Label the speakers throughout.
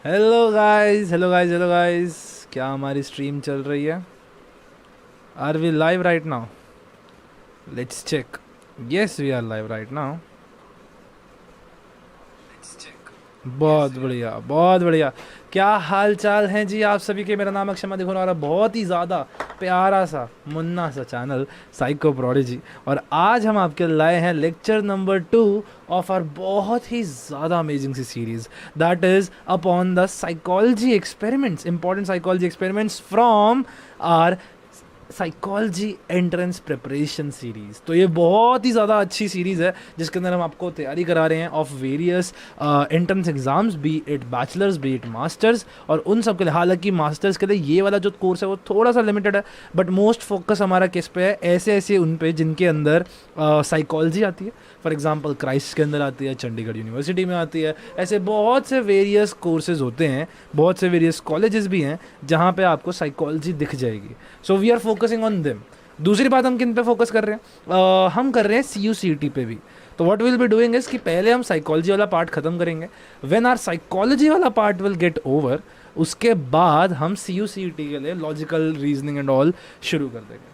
Speaker 1: Hello guys, hello guys, hello guys. क्या हमारी stream चल रही है? Are we live right now? Let's check. Yes, we are live right now. बहुत बढ़िया, बहुत बढ़िया। क्या हाल चाल हैं जी आप सभी के? मेरा नाम अक्षमा देखो और बहुत ही ज़्यादा प्यारा सा मुन्ना सा चैनल साइको प्रोडिजी। और आज हम आपके लाए हैं लेक्चर नंबर 2 ऑफ आर बहुत ही ज़्यादा अमेजिंग सी series, that is upon the psychology experiments, important psychology experiments from our psychology entrance preparation series. तो ये बहुत ही ज़्यादा अच्छी सीरीज़ है जिसके अंदर हम आपको तैयारी करा रहे हैं of various entrance exams, B it bachelors B it masters. और उन सब के लिए, हालांकि मास्टर्स के लिए ये वाला जो कोर्स है वो थोड़ा सा लिमिटेड है, बट मोस्ट फोकस हमारा किस पे है? ऐसे ऐसे उन पे जिनके अंदर साइकोलॉजी आती है। फॉर एग्जांपल क्राइस्ट के अंदर आती है, चंडीगढ़ यूनिवर्सिटी में आती है। ऐसे बहुत से वेरियस कोर्सेज होते हैं, बहुत से वेरियस कॉलेजेस भी हैं जहाँ पे आपको साइकोलॉजी दिख जाएगी। So we are focusing on them. दूसरी बात, हम किन पे फोकस कर रहे हैं? हम कर रहे हैं CUCET पे भी। तो what will be doing is कि पहले हम साइकोलॉजी वाला पार्ट खत्म करेंगे। व्हेन आर साइकोलॉजी वाला पार्ट विल गेट ओवर, उसके बाद हम CUCET के लिए लॉजिकल रीजनिंग एंड ऑल शुरू कर देंगे।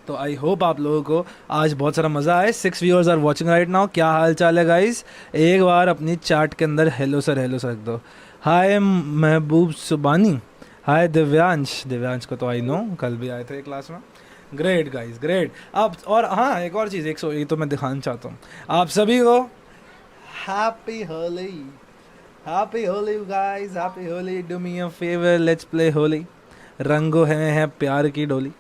Speaker 1: तो आई होप आप लोगों को आज बहुत सारा मज़ा आए। 6 viewers are watching right now. क्या हाल चाल है गाइस? एक बार अपनी चैट के अंदर हेलो सर रख दो। हाय महबूब सुबानी, हाय दिव्यांश। दिव्यांश को तो आई नो, कल भी आए थे क्लास में। Great guys, great. अब और हाँ, एक और चीज़, ये तो मैं दिखाना चाहता हूँ आप सभी को। Happy Holi, happy Holi guys, happy Holi. Do me a favour, let's play Holi. रंगो है प्यार की डोली।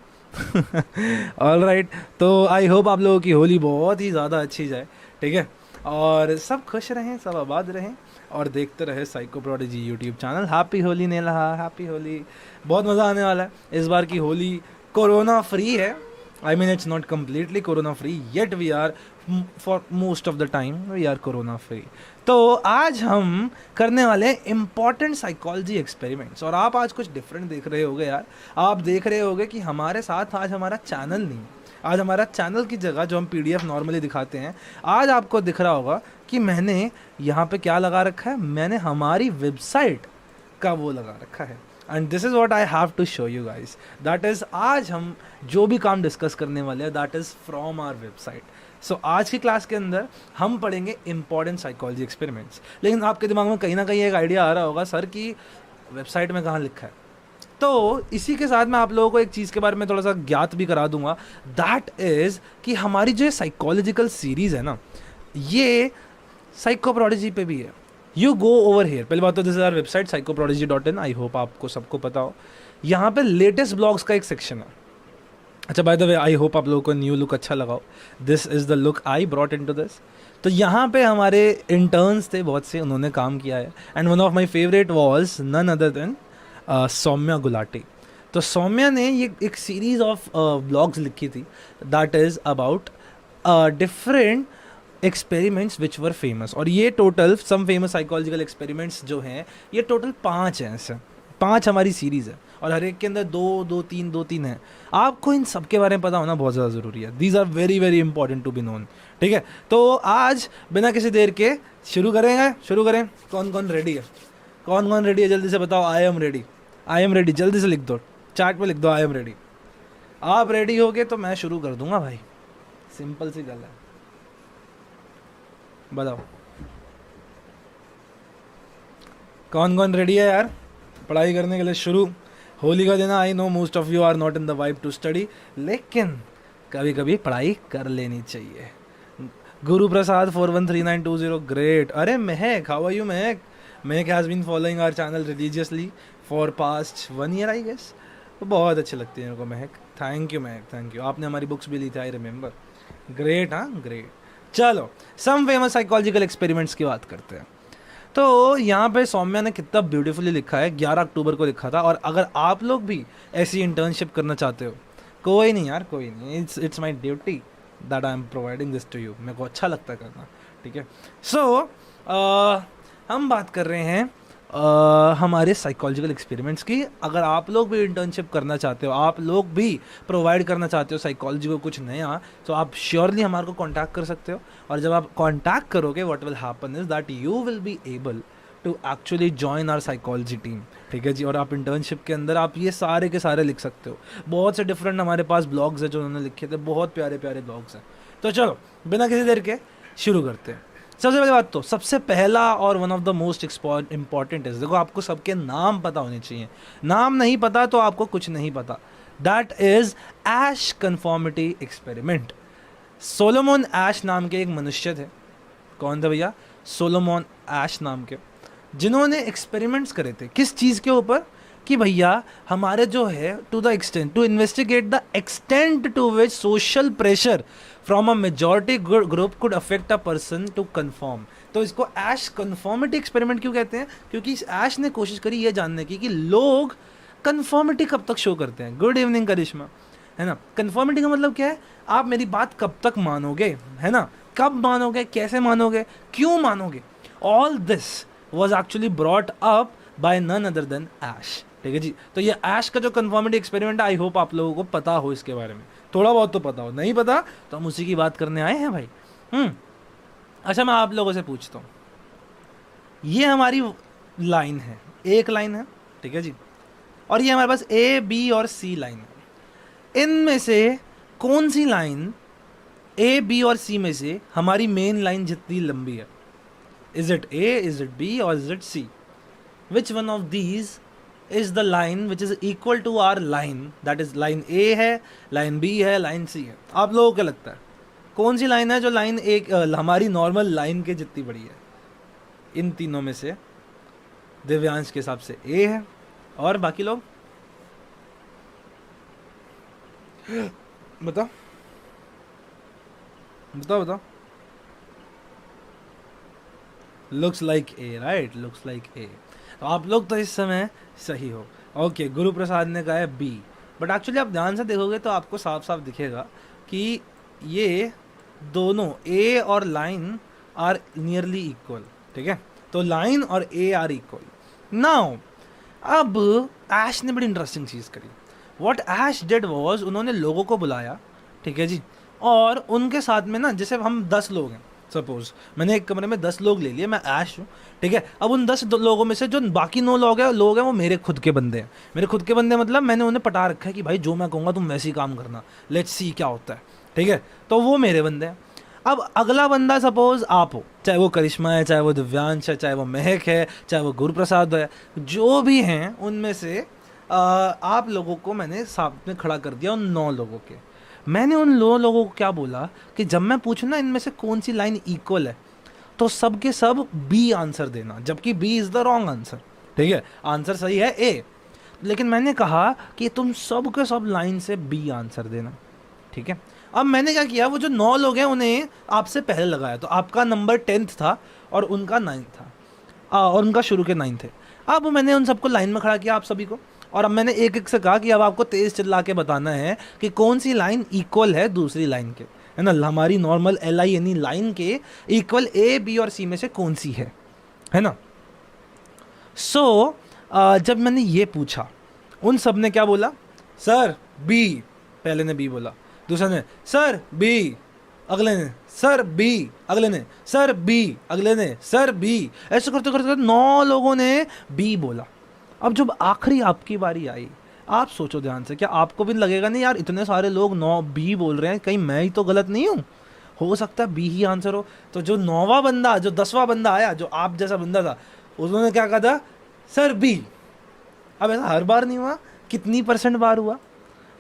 Speaker 1: All right. तो आई होप आप लोगों की होली बहुत ही ज़्यादा अच्छी जाए, ठीक है? और सब खुश रहें, सब आबाद रहें और देखते रहे psycho prodigy YouTube channel. Happy Holi नेला, हैप्पी होली। बहुत मज़ा आने वाला है इस बार की होली। कोरोना फ्री है, I mean it's not completely corona free yet, we are for most of the time we are corona free. तो आज हम करने वाले हैं इंपॉर्टेंट साइकोलॉजी एक्सपेरिमेंट्स। और आप आज कुछ डिफरेंट देख रहे होगे यार। आप देख रहे होगे कि हमारे साथ आज हमारा चैनल नहीं, आज हमारा चैनल की जगह जो हम PDF नॉर्मली दिखाते हैं, आज आपको दिख रहा होगा कि मैंने यहाँ पे क्या लगा रखा है? मैंने हमारी वेबसाइट का वो लगा रखा है। And this is what I have to show you guys, that is आज हम जो भी काम डिस्कस करने वाले हैं that is from our website. So आज की क्लास के अंदर हम पढ़ेंगे इंपॉर्टेंट साइकोलॉजी एक्सपेरिमेंट्स। लेकिन आपके दिमाग में कहीं ना कहीं एक आइडिया आ रहा होगा, सर की वेबसाइट में कहाँ लिखा है? तो इसी के साथ मैं आप लोगों को एक चीज़ के बारे में थोड़ा सा ज्ञात भी करा दूंगा, दैट इज़ कि हमारी जो साइकोलॉजिकल सीरीज़ है ना, ये साइको प्रोडिजी पे भी है। You go over here. पहली बात तो this is our website psychoprodigy.in। I hope आपको सबको पता हो। यहाँ पे लेटेस्ट ब्लॉग्स का एक सेक्शन है। अच्छा, by the way, I hope आप लोगों को न्यू लुक अच्छा लगा हो। This is the look I brought into this. तो यहाँ पे हमारे इंटर्न्स थे बहुत से, उन्होंने काम किया है। And one of my favourite was none other than Saumya Gulati. तो सौम्या ने ये एक सीरीज ऑफ ब्लॉग्स लिखी थी that is about different experiments which were famous. और ये total some famous psychological experiments जो हैं, ये टोटल 5 हैं। ऐसे 5 हमारी सीरीज़ है और हर एक के अंदर दो तीन है। आपको इन सब के बारे में पता होना बहुत ज़्यादा ज़रूरी है। These are very very important to be known, ठीक है? तो आज बिना किसी देर के शुरू करें। कौन कौन रेडी है? कौन कौन रेडी है? जल्दी से बताओ। I am ready, I am ready. जल्दी से लिख दो, चार्ट पे लिख दो आई एम रेडी। आप रेडी हो गए तो मैं शुरू कर दूंगा भाई। सिंपल सी गल है, बताओ कौन कौन रेडी है यार पढ़ाई करने के लिए? शुरू। होली का दिन, I know most of you are not in the vibe to study, लेकिन कभी कभी पढ़ाई कर लेनी चाहिए। गुरु प्रसाद 413920, ग्रेट। अरे महक, how are you Mehak? Mehak has been following our channel religiously for past 1 year I guess. तो बहुत अच्छी लगती है मेरे को Mehak. Thank you Mehak, thank you. आपने हमारी बुक्स भी ली थी, आई रिमेंबर। ग्रेट, हाँ ग्रेट। चलो, सम फेमस साइकोलॉजिकल एक्सपेरिमेंट्स की बात करते हैं। तो यहाँ पे सौम्या ने कितना ब्यूटीफुली लिखा है, 11 अक्टूबर को लिखा था। और अगर आप लोग भी ऐसी इंटर्नशिप करना चाहते हो, कोई नहीं यार, कोई नहीं, it's my duty that I am providing this to you. मेरे को अच्छा लगता है करना, ठीक है? सो हम बात कर रहे हैं हमारे साइकोलॉजिकल एक्सपेरिमेंट्स की। अगर आप लोग भी इंटर्नशिप करना चाहते हो, आप लोग भी प्रोवाइड करना चाहते हो साइकोलॉजी को कुछ नया, तो आप श्योरली हमारे को कांटेक्ट कर सकते हो। और जब आप कांटेक्ट करोगे, what will happen is that you will be able to actually join our psychology team, ठीक है जी। और आप इंटर्नशिप के अंदर आप ये सारे के सारे लिख सकते हो। बहुत से डिफरेंट हमारे पास ब्लॉग्स हैं जो उन्होंने लिखे थे, बहुत प्यारे प्यारे ब्लॉग्स हैं। तो चलो बिना किसी देर के शुरू करते हैं। सबसे पहले बात, तो सबसे पहला और one of the most important है, देखो आपको सबके नाम पता होने चाहिए, नाम नहीं पता तो आपको कुछ नहीं पता। That is Asch conformity experiment. Solomon Asch नाम के एक मनुष्य थे। कौन थे भैया? सोलोमन ऐश नाम के, जिन्होंने एक्सपेरिमेंट्स करे थे किस चीज़ के ऊपर, कि भैया हमारे जो है to the extent to investigate the extent to which social pressure from a majority group could affect a person to conform. तो इसको ऐश कन्फॉर्मिटी एक्सपेरिमेंट क्यों कहते हैं? क्योंकि ऐश ने कोशिश करी ये जानने की कि लोग कन्फॉर्मिटी कब तक शो करते हैं। गुड इवनिंग करिश्मा, है ना। कन्फॉर्मिटी का मतलब क्या है? आप मेरी बात कब तक मानोगे, है ना, कब मानोगे, कैसे मानोगे, क्यों मानोगे। All this was actually brought up by none other than Asch, ठीक है जी। तो ये ऐश का जो कन्फॉर्मिटी एक्सपेरिमेंट है, आई होप आप लोगों को पता हो इसके बारे में, थोड़ा बहुत तो पता हो, नहीं पता तो हम उसी की बात करने आए हैं भाई। अच्छा, मैं आप लोगों से पूछता हूँ, ये हमारी लाइन है, एक लाइन है, ठीक है जी, और ये हमारे पास ए बी और सी लाइन है। इनमें से कौन सी लाइन ए बी और सी में से हमारी मेन लाइन जितनी लंबी है? Is it A, is it B और is it C? Which one of these is the line which is equal to our line? That is line A है, line B है, लाइन सी है। आप लोगों को लगता है कौन सी लाइन है जो लाइन एक हमारी नॉर्मल लाइन के जितनी बड़ी है? इन तीनों में से दिव्यांश के हिसाब से ए है, और बाकी लोग बताओ बताओ बताओ। Looks like a, right, looks like a. तो आप लोग तो इस समय सही हो। ओके, गुरु प्रसाद ने कहा है बी, बट एक्चुअली आप ध्यान से देखोगे तो आपको साफ साफ दिखेगा कि ये दोनों ए और लाइन आर नियरली इक्वल, ठीक है। तो लाइन और ए आर इक्वल। नाउ अब ऐश ने बड़ी इंटरेस्टिंग चीज़ करी। व्हाट ऐश डिड वाज, उन्होंने लोगों को बुलाया, ठीक है जी, और उनके साथ में ना, जैसे हम 10 लोग हैं, सपोज मैंने एक कमरे में 10 लोग ले लिए, मैं ऐश हूँ, ठीक है। अब उन 10 लोगों में से जो बाकी 9 लोग हैं वो मेरे खुद के बंदे हैं। मेरे खुद के बंदे मतलब मैंने उन्हें पटा रखा है कि भाई जो मैं कहूँगा तुम वैसे ही काम करना, लेट्स सी क्या होता है, ठीक है। तो वो मेरे बंदे हैं। अब अगला बंदा सपोज आप हो, चाहे वो करिश्मा है, चाहे वो दिव्यांश है, चाहे वो महक है, चाहे वो गुरु प्रसाद है, जो भी हैं उनमें से आप लोगों को मैंने साथ में खड़ा कर दिया, उन 9 लोगों के। मैंने उन 9 लोगों को क्या बोला कि जब मैं पूछूं ना इनमें से कौन सी लाइन इक्वल है, तो सब के सब बी आंसर देना, जबकि B is the wrong answer, ठीक है। आंसर सही है ए, लेकिन मैंने कहा कि तुम सब के सब लाइन से बी आंसर देना, ठीक है। अब मैंने क्या किया, वो जो 9 लोग हैं उन्हें आपसे पहले लगाया, तो आपका नंबर 10th था और उनका 9th था, और उनका शुरू के 9 थे। अब मैंने उन सबको लाइन में खड़ा किया, आप सभी को, और अब मैंने एक एक से कहा कि अब आपको तेज़ चिल्ला के बताना है कि कौन सी लाइन इक्वल है दूसरी लाइन के, है ना, हमारी नॉर्मल LINE लाइन के इक्वल ए बी और सी में से कौन सी है ना। सो जब मैंने ये पूछा, उन सब ने क्या बोला? Sir B. पहले ने बी बोला, दूसरे ने सर बी, अगले ने सर बी, अगले ने सर बी, अगले ने सर बी, ऐसे करते करते 9 लोगों ने बी बोला। अब जब आखिरी आपकी बारी आई, आप सोचो ध्यान से, क्या आपको भी लगेगा नहीं यार इतने सारे लोग 9 बी बोल रहे हैं, कहीं मैं ही तो गलत नहीं हूँ, हो सकता है बी ही आंसर हो। तो जो 9वां बंदा, जो 10वां बंदा आया, जो आप जैसा बंदा था, उन्होंने क्या कहा था? Sir B. अब ऐसा हर बार नहीं हुआ, कितनी % बार हुआ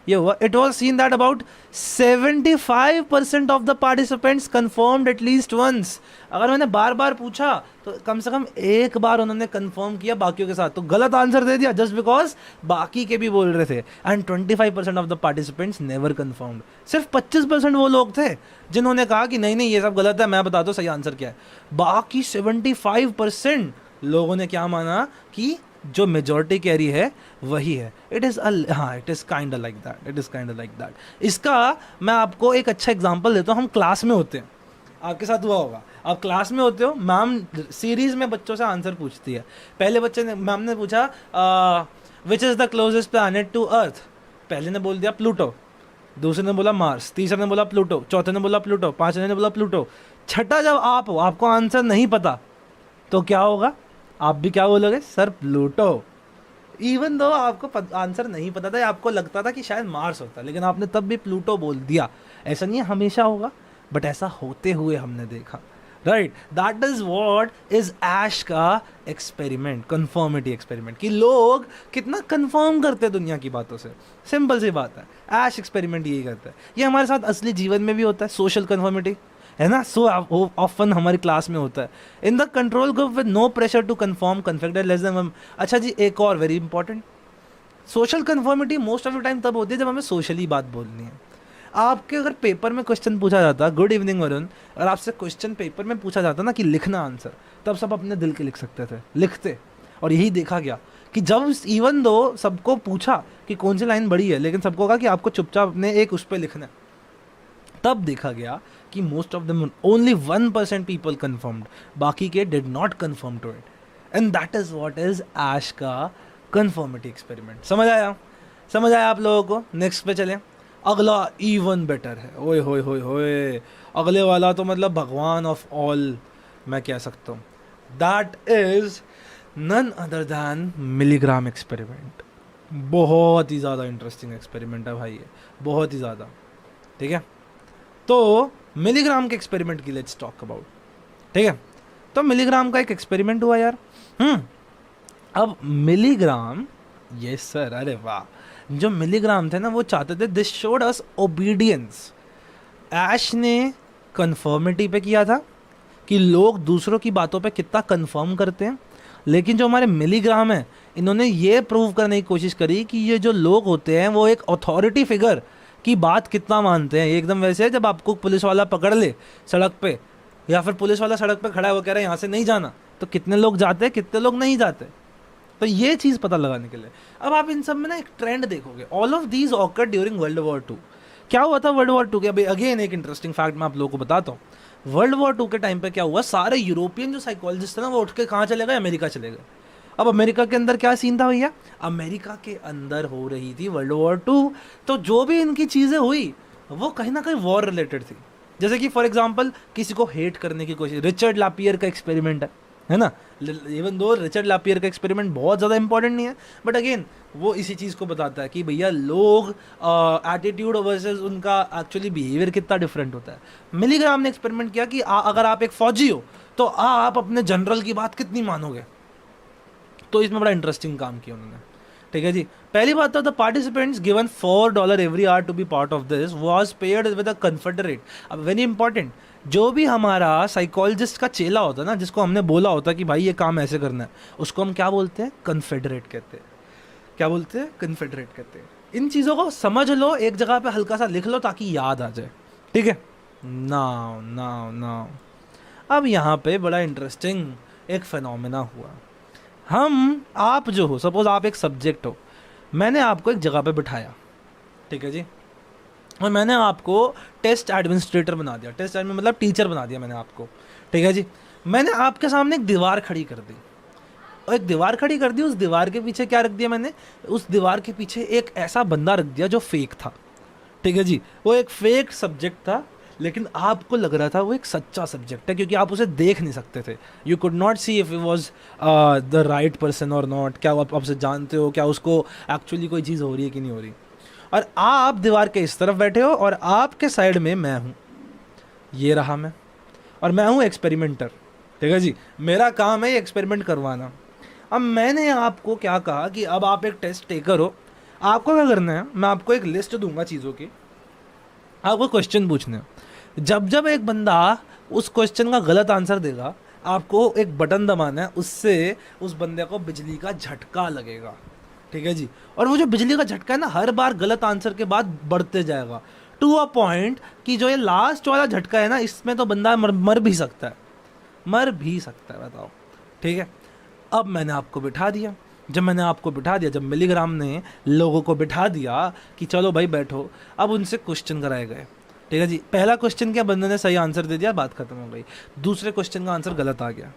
Speaker 1: ये हुआ? It was seen that about 75% of the participants conformed at least once. अगर मैंने बार बार पूछा तो कम से कम एक बार उन्होंने कंफर्म किया बाकियों के साथ, तो गलत आंसर दे दिया जस्ट बिकॉज बाकी के भी बोल रहे थे। And 25% of the participants never confirmed. सिर्फ 25% वो लोग थे जिन्होंने कहा कि नहीं नहीं ये सब गलत है, मैं बता दो सही आंसर क्या है। बाकी 75% लोगों ने क्या माना कि जो मेजॉरिटी कह रही है वही है। It is kind like that. इसका मैं आपको एक अच्छा एग्जांपल देता हूँ। हम क्लास में होते हैं, आपके साथ हुआ होगा, आप क्लास में होते हो, मैम सीरीज में बच्चों से आंसर पूछती है। पहले बच्चे ने, मैम ने पूछा which is the closest planet to Earth. पहले ने बोल दिया प्लूटो, दूसरे ने बोला मार्स, तीसरे ने बोला प्लूटो, चौथे ने बोला प्लूटो, पांचवे ने बोला प्लूटो। छठा जब आप हो, आपको आंसर नहीं पता, तो क्या होगा? आप भी क्या बोलोगे? Sir Pluto. इवन दो आपको आंसर नहीं पता था, आपको लगता था कि शायद मार्स होता है, लेकिन आपने तब भी प्लूटो बोल दिया। ऐसा नहीं है हमेशा होगा, बट ऐसा होते हुए हमने देखा। Right, that is what is Asch का एक्सपेरिमेंट, कन्फर्मिटी एक्सपेरिमेंट, कि लोग कितना कन्फर्म करते हैं दुनिया की बातों से। सिंपल सी बात है, ऐश एक्सपेरिमेंट यही करता है। ये हमारे साथ असली जीवन में भी होता है, सोशल कन्फर्मिटी, है ना। सो ऑफन हमारी क्लास में होता है। In the control group with no pressure to conform conformed less than. अच्छा जी, एक और very important, social conformity most of the time तब होती है जब हमें सोशली बात बोलनी है। आपके अगर पेपर में क्वेश्चन पूछा जाता, गुड इवनिंग वरुण, और आपसे क्वेश्चन पेपर में पूछा जाता ना कि लिखना आंसर, तब सब अपने दिल के लिख सकते थे, लिखते। और यही देखा गया कि जब इवन दो सबको पूछा कि कौन सी लाइन बड़ी है, लेकिन सबको कहा कि आपको चुपचाप अपने एक उस पर लिखना है, तब देखा गया कि most of them only 1% people conformed, बाकी के did not conform to it. And that is what is Asch का कन्फर्मिटी एक्सपेरिमेंट। समझ आया? समझ आया आप लोगों को? नेक्स्ट पे चलें। अगला इवन बेटर है। ओए होए होए होए, अगले वाला तो मतलब भगवान ऑफ ऑल मैं कह सकता हूँ। That is none other than Milgram experiment. बहुत ही ज़्यादा इंटरेस्टिंग एक्सपेरिमेंट है भाई ये, बहुत ही ज़्यादा। ठीक है, तो मिलीग्राम के एक्सपेरिमेंट की लेट्स टॉक अबाउट। ठीक है, तो मिलीग्राम का एक एक्सपेरिमेंट हुआ यार। अब मिलीग्राम, ये सर, अरे वाह, जो मिलीग्राम थे ना वो चाहते थे दिस शोड अस ओबीडियंस। ऐश ने कन्फर्मिटी पे किया था कि लोग दूसरों की बातों पे कितना कन्फर्म करते हैं, लेकिन जो हमारे मिलीग्राम है इन्होंने ये प्रूव करने की कोशिश करी कि ये जो लोग होते हैं वो एक अथॉरिटी फिगर की बात कितना मानते हैं। एकदम वैसे है जब आपको पुलिस वाला पकड़ ले सड़क पे, या फिर पुलिस वाला सड़क पे खड़ा है, वो कह रहा है यहाँ से नहीं जाना, तो कितने लोग जाते हैं, कितने लोग नहीं जाते। तो ये चीज़ पता लगाने के लिए अब आप इन सब में ना एक ट्रेंड देखोगे। All of these awkward during world war 2। क्या हुआ था वर्ल्ड वॉर 2 के? अभी अगेन एक इंटरेस्टिंग फैक्ट मैं आप लोगों को बताता हूँ। वर्ल्ड वॉर 2 के टाइम पे क्या हुआ, सारे यूरोपियन जो साइकोलॉजिस्ट थे ना वो उठ के कहाँ चले गए? अमेरिका चले गए। अब अमेरिका के अंदर क्या सीन था भैया? अमेरिका के अंदर हो रही थी वर्ल्ड वॉर 2, तो जो भी इनकी चीज़ें हुई वो कहीं ना कहीं वॉर रिलेटेड थी। जैसे कि फॉर एग्जांपल किसी को हेट करने की कोशिश, रिचर्ड लापियर का एक्सपेरिमेंट है ना। इवन दो रिचर्ड लापियर का एक्सपेरिमेंट बहुत ज़्यादा इंपॉर्टेंट नहीं है, बट अगेन वो इसी चीज़ को बताता है कि भैया लोग एटीट्यूड वर्सेस उनका एक्चुअली बिहेवियर कितना डिफरेंट होता है। मिलीग्राम ने एक्सपेरिमेंट किया कि अगर आप एक फौजी हो तो आप अपने जनरल की बात कितनी मानोगे। तो इसमें बड़ा इंटरेस्टिंग काम किया उन्होंने। ठीक है जी, पहली बात तो the participants given $4 every hour to be part of this was paid with a confederate. अब वेरी इंपॉर्टेंट, जो भी हमारा साइकोलॉजिस्ट का चेला होता है ना, जिसको हमने बोला होता है कि भाई ये काम ऐसे करना है, उसको हम क्या बोलते हैं? कन्फेडरेट कहते हैं। क्या बोलते हैं? कन्फेडरेट कहते हैं। इन चीज़ों को समझ लो, एक जगह पे हल्का सा लिख लो ताकि याद आ जाए। ठीक है, नाउ नाउ नाउ अब यहाँ पे बड़ा इंटरेस्टिंग एक फिनोमेना हुआ। आप जो हो, सपोज आप एक सब्जेक्ट हो, मैंने आपको एक जगह पे बिठाया, ठीक है जी, और मैंने आपको टेस्ट एडमिनिस्ट्रेटर बना दिया। टेस्ट एडमिन मतलब टीचर बना दिया मैंने आपको। ठीक है जी, मैंने आपके सामने एक दीवार खड़ी कर दी, और एक दीवार खड़ी कर दी, उस दीवार के पीछे क्या रख दिया मैंने? उस दीवार के पीछे एक ऐसा बंदा रख दिया जो फेक था। ठीक है जी, वो एक फेक सब्जेक्ट था, लेकिन आपको लग रहा था वो एक सच्चा सब्जेक्ट है, क्योंकि आप उसे देख नहीं सकते थे। You could not see if it was the right person और नॉट। क्या आप आपसे जानते हो क्या उसको एक्चुअली कोई चीज़ हो रही है कि नहीं हो रही। और आप दीवार के इस तरफ बैठे हो और आपके साइड में मैं हूँ, ये रहा मैं, और मैं हूँ एक्सपेरिमेंटर। ठीक है जी, मेरा काम है ये एक्सपेरिमेंट करवाना। अब मैंने आपको क्या कहा कि अब आप एक टेस्ट टेकर हो, आपको क्या करना है, मैं आपको एक लिस्ट दूंगा चीज़ों की, आपको क्वेश्चन पूछने हैं। जब जब एक बंदा उस क्वेश्चन का गलत आंसर देगा, आपको एक बटन दबाना है, उससे उस बंदे को बिजली का झटका लगेगा। ठीक है जी, और वो जो बिजली का झटका है ना, हर बार गलत आंसर के बाद बढ़ते जाएगा टू अ पॉइंट कि जो ये लास्ट वाला झटका है ना, इसमें तो बंदा मर भी सकता है, मर भी सकता है, बताओ। ठीक है, अब मैंने आपको बिठा दिया। जब मैंने आपको बिठा दिया, जब मिलीग्राम ने लोगों को बिठा दिया कि चलो भाई बैठो, अब उनसे क्वेश्चन कराए गए। ठीक है जी, पहला क्वेश्चन क्या, बंदे ने सही आंसर दे दिया, बात खत्म हो गई। दूसरे क्वेश्चन का आंसर गलत आ गया।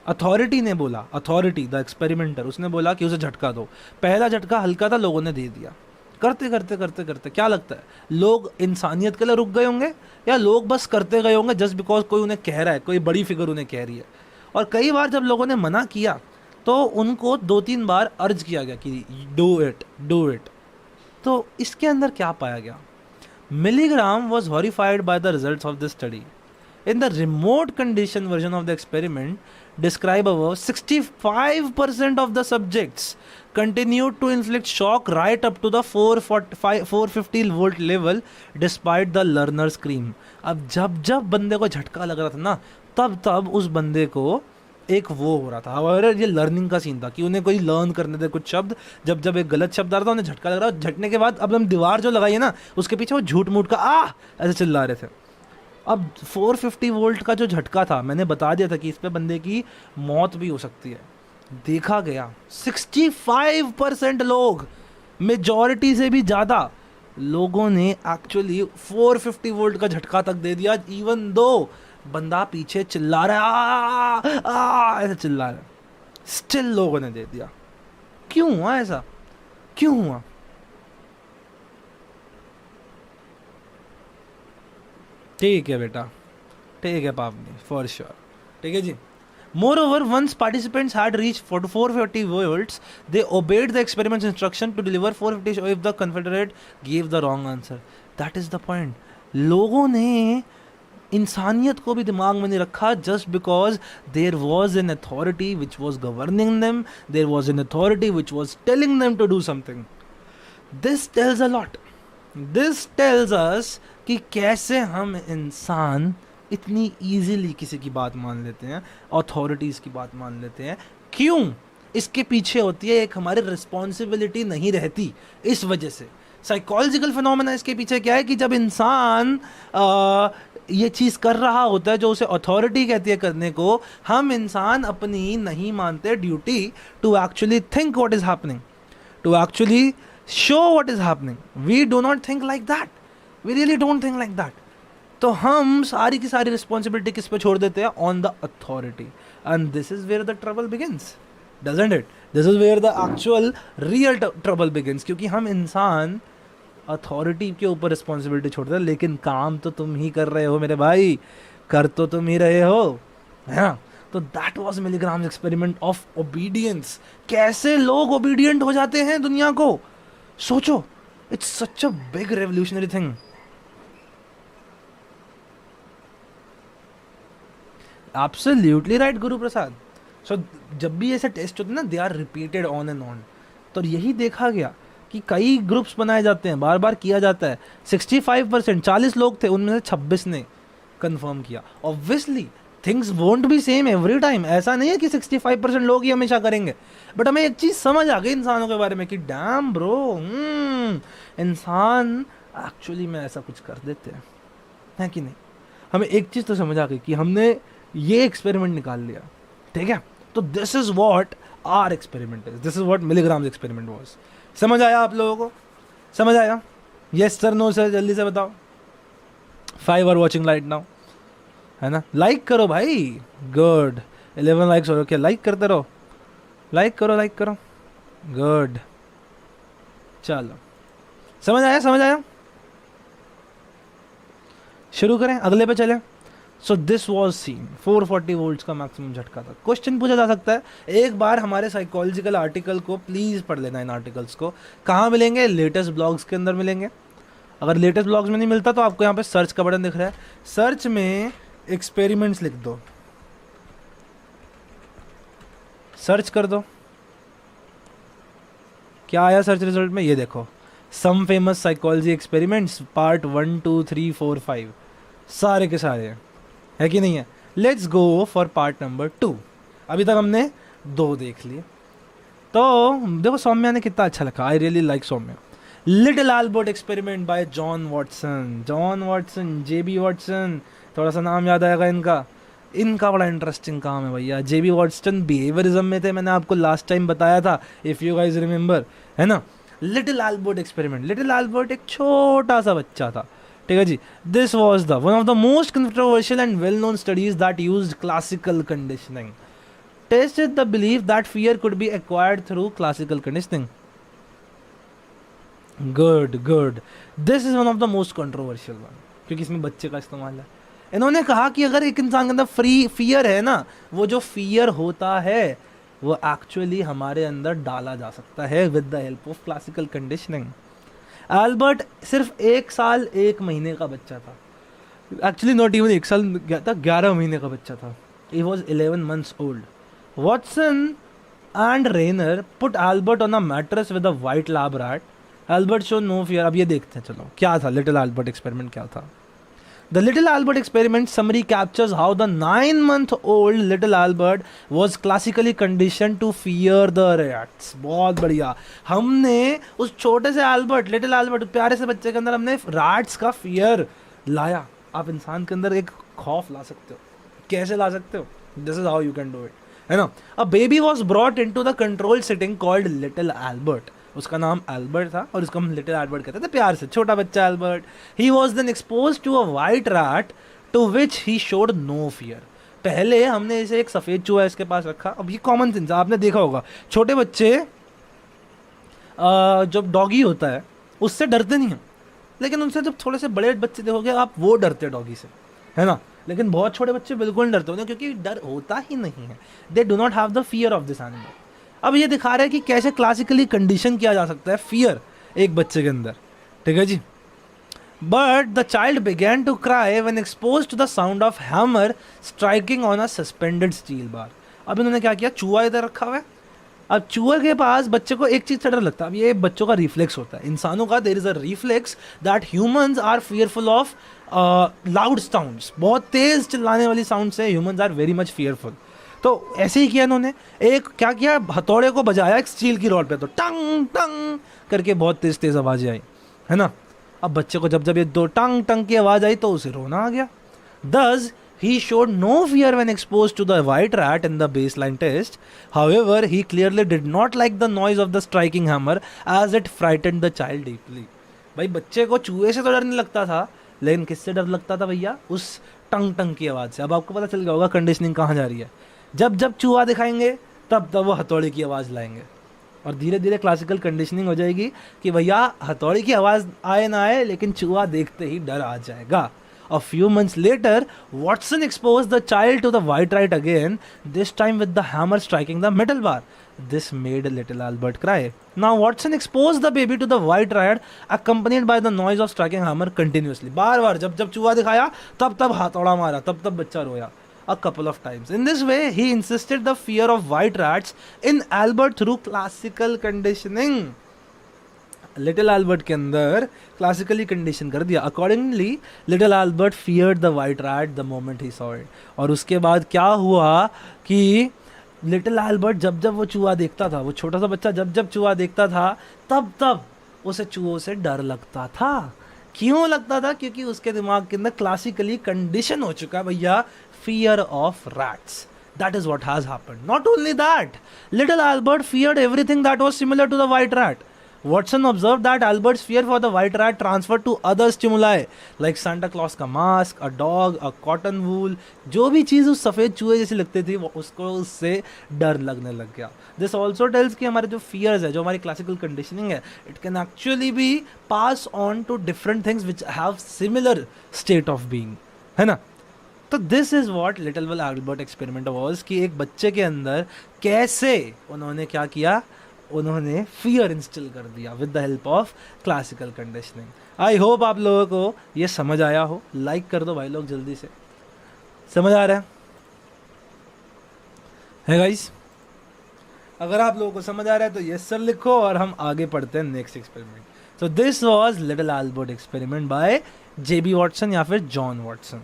Speaker 1: अथॉरिटी ने बोला, अथॉरिटी द एक्सपेरिमेंटर, उसने बोला कि उसे झटका दो। पहला झटका हल्का था, लोगों ने दे दिया। करते करते करते करते क्या लगता है, लोग इंसानियत के लिए रुक गए होंगे, या लोग बस करते गए होंगे जस्ट बिकॉज कोई उन्हें कह रहा है, कोई बड़ी फिगर उन्हें कह रही है। और कई बार जब लोगों ने मना किया तो उनको 2-3 बार अर्ज किया गया कि डू इट डू इट। तो इसके अंदर क्या पाया गया? Milligram was horrified by the results of this study. In the remote condition version of the experiment described above, 65% of the subjects continued to inflict shock right up to the 450 volt level despite the learner scream. अब जब जब बंदे को झटका लग रहा था ना, तब तब उस बंदे को एक वो हो रहा था। और ये लर्निंग का सीन था कि उन्हें कोई लर्न करने दे कुछ शब्द, जब जब एक गलत शब्द आ रहा था उन्हें झटका लग रहा था। झटने के बाद अब हम दीवार जो लगाई है ना, उसके पीछे वो झूठ मूठ का ऐसे चिल्ला रहे थे। अब 450 वोल्ट का जो झटका था, मैंने बता दिया था कि इस पे बंदे की मौत भी हो सकती है। देखा गया 65% लोग, मेजॉरिटी से भी ज़्यादा लोगों ने एक्चुअली 450 वोल्ट का झटका तक दे दिया, इवन दो बंदा पीछे चिल्ला रहा है ऐसा चिल्ला रहा है, स्टिल लोगों ने दे दिया। क्यों हुआ ऐसा? क्यों हुआ? ठीक है बेटा, ठीक है पापनी, फॉर श्योर, ठीक है जी। Moreover, once participants had reached 450 volts, they obeyed the experiment's instruction to deliver 450 if the confederate gave the wrong answer. That is the point. लोगों ने इंसानियत को भी दिमाग में नहीं रखा, just because there was an authority which was governing them, there was an authority which was telling them to do something. This tells a lot. This tells us कि कैसे हम इंसान इतनी इजीली किसी की बात मान लेते हैं, अथॉरिटीज़ की बात मान लेते हैं। क्यों? इसके पीछे होती है एक हमारी रिस्पॉन्सिबिलिटी नहीं रहती। इस वजह से साइकोलॉजिकल फिनोमेना इसके पीछे क्या है कि जब इंसान ये चीज़ कर रहा होता है जो उसे अथॉरिटी कहती है करने को, हम इंसान अपनी नहीं मानते duty to actually think what is happening, to actually show what is happening. We do not think like that, we really don't think like that. तो हम सारी की सारी रिस्पॉन्सिबिलिटी किस पे छोड़ देते हैं? On the authority. And this is where the trouble begins, doesn't it? This is where the actual real trouble begins, क्योंकि हम इंसान अथॉरिटी के ऊपर रिस्पॉन्सिबिलिटी छोड़ते हैं, लेकिन काम तो तुम ही कर रहे हो मेरे भाई, कर तो तुम ही रहे हो, है ना? तो that was milligrams experiment of obedience. कैसे लोग ओबीडियंट हो जाते हैं दुनिया को, सोचो। It's such a big revolutionary thing. Absolutely right Guru Prasad. सो जब भी ऐसे टेस्ट होते हैं ना, they are repeated on and on. तो यही देखा गया कि कई ग्रुप्स बनाए जाते हैं, बार बार किया जाता है। 65%, 40 लोग थे, उनमें से 26 ने कंफर्म किया। Obviously things won't be same every time. ऐसा नहीं है कि 65% लोग ही हमेशा करेंगे, बट हमें एक चीज़ समझ आ गई इंसानों के बारे में कि डैम ब्रो, इंसान एक्चुअली में ऐसा कुछ कर देते हैं, है कि नहीं? हमें एक चीज़ तो समझ आ गई कि हमने ये एक्सपेरिमेंट निकाल लिया, ठीक है? तो this is what our experiment is, this is what Milgram's experiment was. समझ आया आप लोगों को? समझ आया? यस सर, नो सर, जल्दी से बताओ। 5 आर वॉचिंग लाइट नाउ, है ना? लाइक करो भाई, गुड। 11 लाइक्स हो रखे, लाइक करते रहो, लाइक करो, लाइक करो, गुड। चलो, समझ आया? समझ आया? शुरू करें, अगले पे चलें। सो दिस वॉज सीन 440 वोल्ट्स का मैक्सिमम झटका था। क्वेश्चन पूछा जा सकता है, एक बार हमारे साइकोलॉजिकल आर्टिकल को प्लीज़ पढ़ लेना। इन आर्टिकल्स को कहाँ मिलेंगे? लेटेस्ट ब्लॉग्स के अंदर मिलेंगे। अगर लेटेस्ट ब्लॉग्स में नहीं मिलता तो आपको यहाँ पे सर्च का बटन दिख रहा है, सर्च में एक्सपेरिमेंट्स लिख दो, सर्च कर दो। क्या आया सर्च रिजल्ट में? ये देखो, some famous psychology experiments part 1, 2, 3, 4, 5 सारे के सारे है कि नहीं है? Let's go for part number 2। अभी तक हमने 2 देख लिए। तो देखो सौम्या ने कितना अच्छा लिखा, I really like Saumya. Little Albert experiment by John Watson. John Watson, JB Watson, थोड़ा सा नाम याद आएगा इनका। इनका बड़ा इंटरेस्टिंग काम है भैया। जेबी वॉटसन बिहेवियरिज्म में थे, मैंने आपको लास्ट टाइम बताया था, इफ़ यू गाइज रिमेंबर, है ना? Little Albert experiment. Little Albert एक छोटा सा बच्चा था, ठीक है जी। This was the one of the most controversial and well known studies that used classical conditioning, tested the belief that fear could be acquired through classical conditioning. Good good, this is one of the most controversial one, क्योंकि इसमें बच्चे का इस्तेमाल है। इन्होंने कहा कि अगर एक इंसान के अंदर फियर है ना, वो जो फियर होता है वो एक्चुअली हमारे अंदर डाला जा सकता है with the help of classical conditioning. Albert सिर्फ 1 साल 1 महीने का बच्चा था, एक्चुअली नॉट इवन 1 साल था, 11 महीने का बच्चा था। He was 11 months old. Watson and Rayner put Albert on a mattress with a white lab rat. Albert show no fear. अब ये देखते हैं, चलो क्या था लिटिल एल्बर्ट एक्सपेरिमेंट, क्या था। The Little Albert experiment summary captures how the 9-month-old little Albert was classically conditioned to fear the rats। बहुत बढ़िया। हमने उस छोटे से एल्बर्ट, लिटिल एल्बर्ट, प्यारे से बच्चे के अंदर हमने रैट्स का फियर लाया। आप इंसान के अंदर एक खौफ ला सकते हो, कैसे ला सकते हो? This is how you can do it, है ना। A baby was brought into the control setting called little Albert. उसका नाम एल्बर्ट था और उसको हम लिटिल एल्बर्ट कहते थे प्यार से, छोटा बच्चा Albert. He was then expose to a white rat to which he showed no fear. पहले हमने इसे एक सफ़ेद चूहा इसके पास रखा। अब ये कॉमन सेंस आपने देखा होगा, छोटे बच्चे जब डॉगी होता है उससे डरते नहीं हैं, लेकिन उनसे जब थोड़े से बड़े बच्चे देखोगे आप, वो डरते हैं डॉगी से, है ना। लेकिन बहुत छोटे बच्चे बिल्कुल नहीं डरते होते क्योंकि डर होता ही नहीं है। They do not have the fear of this animal. अब ये दिखा रहा है कि कैसे क्लासिकली कंडीशन किया जा सकता है फियर एक बच्चे के अंदर, ठीक है जी। But the child began to cry when expose to the sound of hammer striking on a suspended steel bar. अब इन्होंने क्या किया, चूहा इधर रखा हुआ है। अब चूहे के पास बच्चे को एक चीज़ से डर लगता है। अब ये बच्चों का रिफ्लेक्स होता है, इंसानों का। There is a reflex that humans are fearful of loud sounds. बहुत तेज चिल्लाने वाली साउंड से humans are very much fearful. तो ऐसे ही किया इन्होंने, एक क्या किया, हथौड़े को बजाया एक स्टील की रॉड पे, तो टंग टंग करके बहुत तेज तेज आवाज़ें आई, है ना। अब बच्चे को जब जब ये दो टंग टंग की आवाज़ आई तो उसे रोना आ गया। दस he showed no fear when exposed to the white rat in the baseline test. However, he clearly did not like the noise of the striking hammer as it frightened the child deeply। भाई बच्चे को चूहे से तो डर नहीं लगता था, लेकिन किससे डर लगता था भैया, उस टंग टंग की आवाज़ से। अब आपको पता चल गया होगा कंडीशनिंग कहाँ जा रही है। जब जब चूहा दिखाएंगे तब तब वो हथौड़े की आवाज़ लाएंगे, और धीरे धीरे क्लासिकल कंडीशनिंग हो जाएगी कि भैया हथौड़ी की आवाज़ आए ना आए, लेकिन चूहा देखते ही डर आ जाएगा। A few months later, Watson exposed the child to the white rat again, this time with the hammer striking the metal bar. This made little Albert cry. Now Watson exposed the baby to the white rat, accompanied by the noise of striking hammer continuously. बार बार जब जब चूहा दिखाया तब तब हथौड़ा मारा, तब तब बच्चा रोया, a couple of times. In this way, he insisted the fear of white rats in Albert through classical conditioning. Little Albert के अंदर क्लासिकली कंडीशन कर दिया। Accordingly little Albert feared the white rat the moment he saw it. और उसके बाद क्या हुआ कि लिटिल एल्बर्ट जब जब वो चूहा देखता था, वो छोटा सा बच्चा जब जब चूहा देखता था तब तब उसे चूहों से डर लगता था। क्यों लगता था? क्योंकि उसके दिमाग के अंदर क्लासिकली कंडीशन हो चुका है भैया, fear of rats. That is what has happened. Not only that, little Albert feared everything that was similar to the white rat. Watson observed that Albert's fear for the white rat transferred to other stimuli like Santa Claus का mask, a dog, a cotton wool। जो भी चीज़ उस सफ़ेद चूहे जैसी लगती थी वो उसको उससे डर लगने लग गया। This also tells कि हमारे जो fears है, जो हमारी classical conditioning है, it can actually be passed on to different things which have similar state of being, है ना। तो this is what little Albert experiment was, कि एक बच्चे के अंदर कैसे उन्होंने क्या किया, उन्होंने फियर इंस्टिल कर दिया with the help of classical conditioning. I hope आप लोगों को ये समझ आया हो। लाइक कर दो भाई लोग जल्दी से, समझ आ रहा है गाइस? अगर आप लोगों को समझ आ रहा है तो यस सर लिखो और हम आगे पढ़ते हैं next experiment. So this was little Albert experiment by JB Watson या फिर जॉन वॉटसन।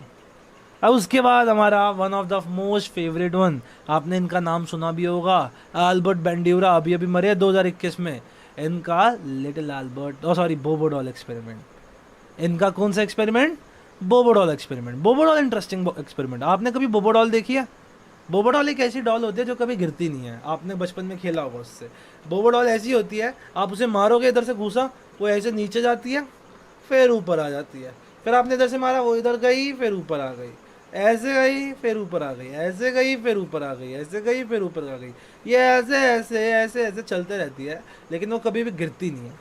Speaker 1: अब उसके बाद हमारा one of the most favourite one, आपने इनका नाम सुना भी होगा, एल्बर्ट बेंड्यूरा, अभी अभी मरे 2021 में। इनका लिटिल एल्बर्ट बोबोडॉल एक्सपेरिमेंट। इनका कौन सा experiment? Bobo doll experiment. Bobo doll interesting experiment. आपने कभी बोबोडॉल देखी है? बोबोडॉल एक ऐसी डॉल होती है जो कभी गिरती नहीं है। आपने बचपन में खेला होगा उससे। बोबोडॉल ऐसी होती है, आप उसे मारोगे इधर से घूसा, वो ऐसे नीचे जाती है फिर ऊपर आ जाती है, फिर आपने इधर से मारा वो इधर गई फिर ऊपर आ गई, ऐसे गई फिर ऊपर आ गई, ऐसे गई फिर ऊपर आ गई, ऐसे गई फिर ऊपर आ गई। ये ऐसे ऐसे ऐसे ऐसे चलते रहती है, लेकिन वो कभी भी गिरती नहीं है।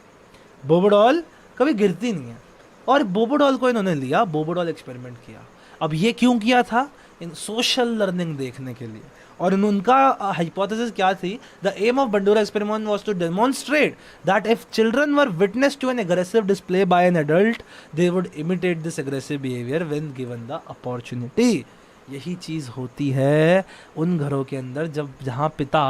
Speaker 1: बोबोडॉल कभी गिरती नहीं है। और बोबोडॉल को इन्होंने लिया, बोबोडॉल एक्सपेरिमेंट किया। अब ये क्यों किया था? इन सोशल लर्निंग देखने के लिए। और उनका हाइपोथेसिस क्या थी? The aim of Bandura experiment was to demonstrate that if children were witness to an aggressive display by an adult, they would imitate this aggressive behaviour when given the opportunity. यही चीज़ होती है उन घरों के अंदर जब जहाँ पिता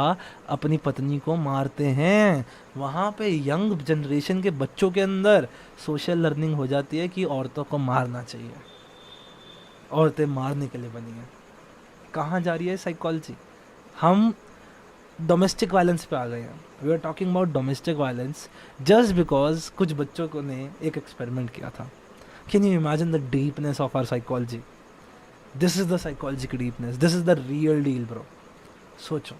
Speaker 1: अपनी पत्नी को मारते हैं, वहाँ पे यंग जनरेशन के बच्चों के अंदर सोशल लर्निंग हो जाती है कि औरतों को मारना चाहिए, औरतें मारने के लिए बनी हैं। कहाँ जा रही है साइकोलॉजी? हम डोमेस्टिक वायलेंस पे आ गए हैं। We are talking about domestic violence just because कुछ बच्चों को ने एक एक्सपेरिमेंट किया था। Can you imagine the deepness of our psychology? This is the psychology की deepness, this is the real deal bro. सोचो,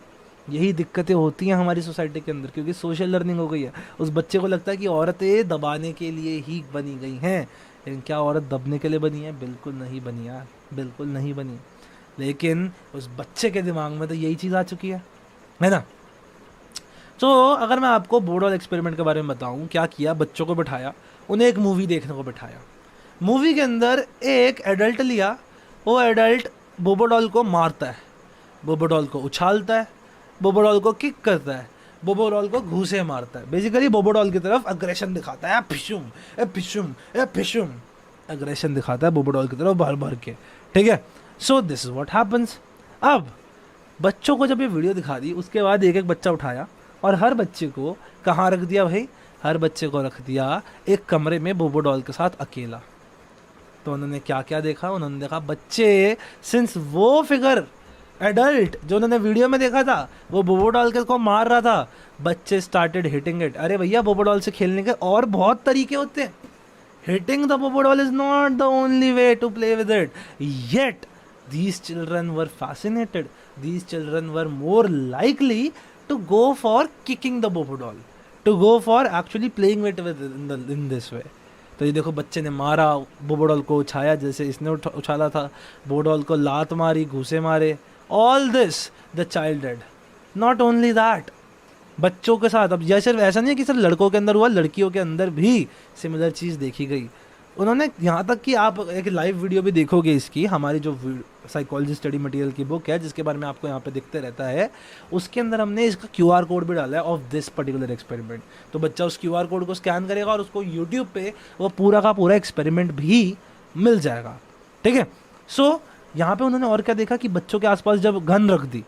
Speaker 1: यही दिक्कतें होती हैं हमारी सोसाइटी के अंदर क्योंकि सोशल लर्निंग हो गई है। उस बच्चे को लगता है कि औरतें दबाने के लिए ही बनी गई हैं, लेकिन क्या औरत दबने के लिए बनी है? बिल्कुल नहीं बनी यार, बिल्कुल नहीं बनी। लेकिन उस बच्चे के दिमाग में तो यही चीज़ आ चुकी है ना? तो अगर मैं आपको बोर्डल एक्सपेरिमेंट के बारे में बताऊं, क्या किया, बच्चों को बिठाया, उन्हें एक मूवी देखने को बिठाया। मूवी के अंदर एक एडल्ट लिया, वो एडल्ट बोबोडॉल को मारता है, बोबोडॉल को उछालता है, बोबोडॉल को किक करता है, बोबोडॉल को घूसे मारता है। बेसिकली बोबोडॉल की तरफ अग्रेशन दिखाता है, फिशुम ए फिशुम ए फिशुम, अग्रेशन दिखाता है बोबोडॉल की तरफ भर भर के। ठीक है, so this is what happens. अब बच्चों को जब ये वीडियो दिखा दी, उसके बाद एक एक बच्चा उठाया और हर बच्चे को कहाँ रख दिया भाई? हर बच्चे को रख दिया एक कमरे में बोबोडॉल के साथ अकेला। तो उन्होंने क्या क्या देखा? उन्होंने देखा बच्चे, सिंस वो फिगर एडल्ट जो उन्होंने वीडियो में देखा था वो बोबोडॉल के को मार रहा था, बच्चे स्टार्टेड हिटिंग इट। अरे भैया, बोबोडॉल से खेलने के और बहुत तरीके होते हैं। Hitting the Bobo doll is not the only way to play with it. Yet these children were fascinated, these children were more likely to go for kicking the bobo doll, to go for actually playing with in this way। तो ये देखो, बच्चे ने मारा बोबोडॉल को, उछाया जैसे इसने उछाला था, बोबोडॉल को लात मारी, घूसे मारे, all this the child dead. Not only that, बच्चों के साथ, अब यह सिर्फ ऐसा नहीं है कि सिर्फ लड़कों के अंदर हुआ, लड़कियों के अंदर भी सिमिलर चीज़ देखी गई। उन्होंने यहाँ तक कि आप एक लाइव वीडियो भी देखोगे इसकी, हमारी जो साइकोलॉजी स्टडी मटेरियल की बुक है जिसके बारे में आपको यहाँ पे दिखते रहता है, उसके अंदर हमने इसका क्यूआर कोड भी डाला है ऑफ दिस पर्टिकुलर एक्सपेरिमेंट। तो बच्चा उस क्यूआर कोड को स्कैन करेगा और उसको यूट्यूब पे वो पूरा का पूरा एक्सपेरिमेंट भी मिल जाएगा। ठीक है, सो यहाँ पे उन्होंने और क्या देखा कि बच्चों के आसपास जब गन रख दी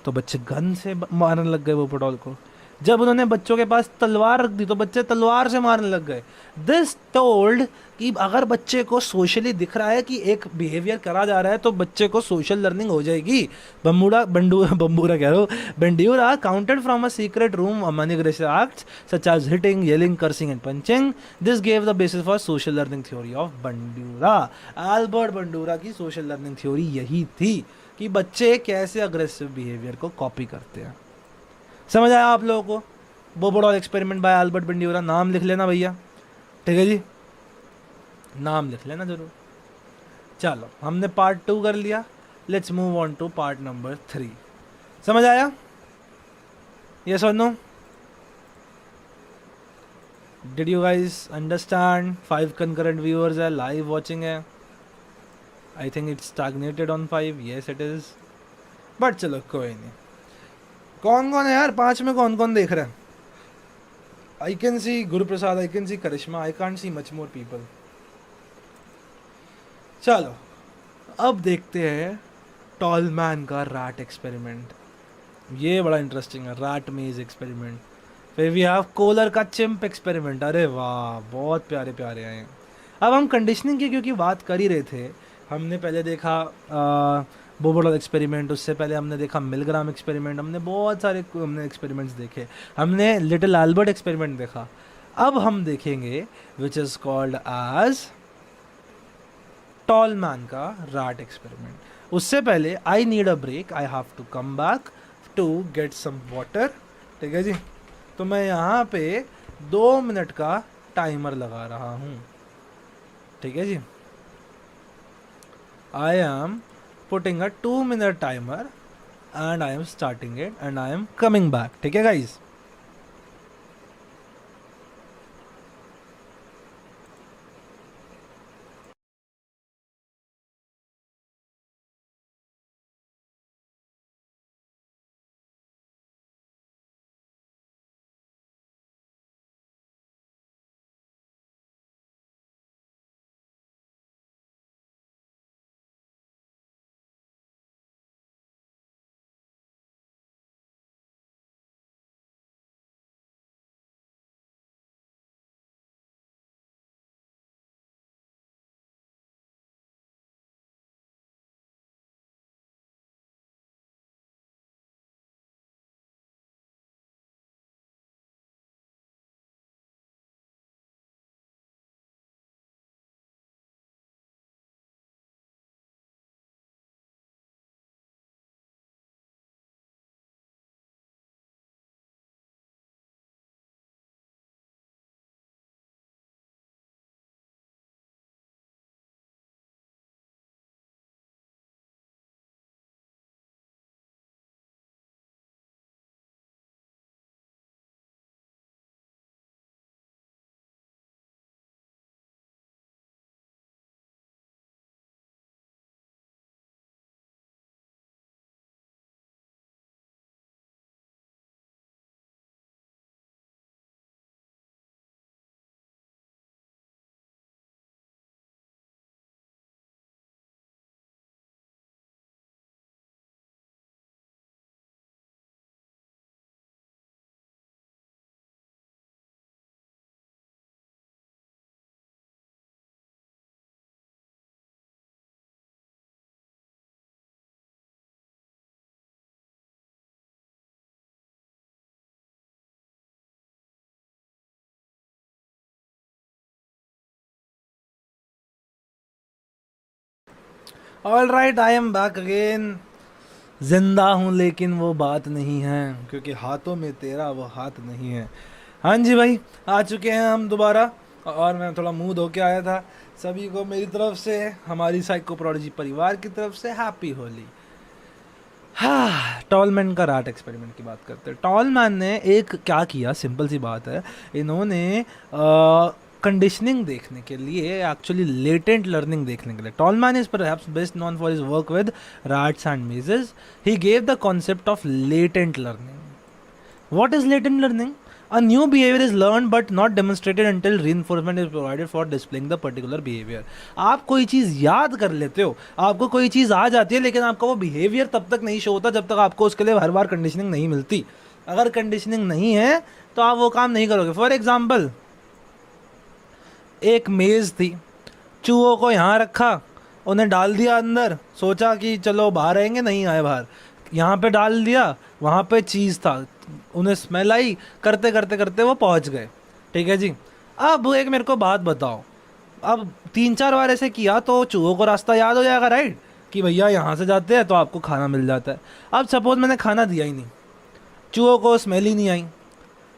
Speaker 1: तो बच्चे गन से मारने लग गए वो पटोल को। जब उन्होंने बच्चों के पास तलवार रख दी तो बच्चे तलवार से मारने लग गए। दिस टोल्ड कि अगर बच्चे को सोशली दिख रहा है कि एक बिहेवियर करा जा रहा है तो बच्चे को सोशल लर्निंग हो जाएगी। बम्बूरा कह रहा हूँ, Bandura counted from a secret room among aggressive acts such as hitting, yelling, cursing and punching. This gave the basis for social learning theory of Bandura. Albert Bandura की सोशल लर्निंग थ्योरी यही थी कि बच्चे कैसे aggressive behaviour को copy करते हैं। समझ आया आप लोगों को? बोबोडॉल एक्सपेरिमेंट बाय अल्बर्ट बंड्यूरा। नाम लिख लेना भैया, ठीक है जी, नाम लिख लेना जरूर। चलो, हमने पार्ट 2 कर लिया, let's move on to part number 3। समझ आया? यस और no? Did you guys understand? 5 concurrent viewers है, लाइव वॉचिंग है। I think it's stagnated on 5। Yes it is, but चलो कोई नहीं। कौन कौन है यार 5 में? कौन कौन देख रहा है? I can see Guruprasad, I can see Karishma, I can't see much more people. चलो, अब देखते हैं टॉलमैन का रैट एक्सपेरिमेंट। ये बड़ा इंटरेस्टिंग है, रैट मेज एक्सपेरिमेंट। फिर वी हैव कोलर का चिम्प एक्सपेरिमेंट। अरे वाह, बहुत प्यारे प्यारे आए। अब हम कंडीशनिंग की क्योंकि बात कर ही रहे थे, हमने पहले देखा बोबोडॉल एक्सपेरिमेंट, उससे पहले हमने देखा मिलग्राम एक्सपेरिमेंट, हमने बहुत सारे हमने एक्सपेरिमेंट्स देखे, हमने लिटिल एल्बर्ट एक्सपेरिमेंट देखा। अब हम देखेंगे which is called as Tolman का रैट एक्सपेरिमेंट। उससे पहले I need a break, I have to come back to get some water. ठीक है जी, तो मैं यहाँ पे 2 मिनट का टाइमर लगा रहा हूँ। ठीक है जी, I am putting a 2-minute timer and I am starting it and I am coming back. ठीक है guys? All right, I am back again. जिंदा हूँ लेकिन वो बात नहीं है, क्योंकि हाथों में तेरा वो हाथ नहीं है। हाँ जी भाई, आ चुके हैं हम दोबारा, और मैं थोड़ा मुंह धो के आया था। सभी को मेरी तरफ से, हमारी साइको प्रोडिजी परिवार की तरफ से हैप्पी होली। हाँ, टॉलमैन का राट एक्सपेरिमेंट की बात करते हैं। टॉलमैन ने एक क्या किया, सिंपल सी बात है, इन्होंने कंडीशनिंग देखने के लिए, एक्चुअली लेटेंट लर्निंग देखने के लिए, tall man is perhaps best known for his work with rats and mazes. He gave the concept of latent learning. What is latent learning? A new behavior is learned but not demonstrated until reinforcement is provided for displaying the particular behavior. आप कोई चीज़ याद कर लेते हो, आपको कोई चीज़ आ जाती है, लेकिन आपका वो बिहेवियर तब तक नहीं शो होता जब तक आपको उसके लिए हर बार कंडीशनिंग नहीं मिलती। अगर कंडीशनिंग नहीं है तो आप वो काम नहीं करोगे। फॉर एग्जाम्पल, एक मेज़ थी, चूहों को यहाँ रखा, उन्हें डाल दिया अंदर, सोचा कि चलो बाहर आएंगे, नहीं आए बाहर, यहाँ पे डाल दिया, वहाँ पे चीज़ था, उन्हें स्मेल आई, करते करते करते वो पहुँच गए। ठीक है जी। अब एक मेरे को बात बताओ, अब 3-4 बार ऐसे किया तो चूहों को रास्ता याद हो जाएगा, राइट, कि भैया यहाँ से जाते हैं तो आपको खाना मिल जाता है। अब सपोज मैंने खाना दिया ही नहीं, चूहों को स्मेल ही नहीं आई,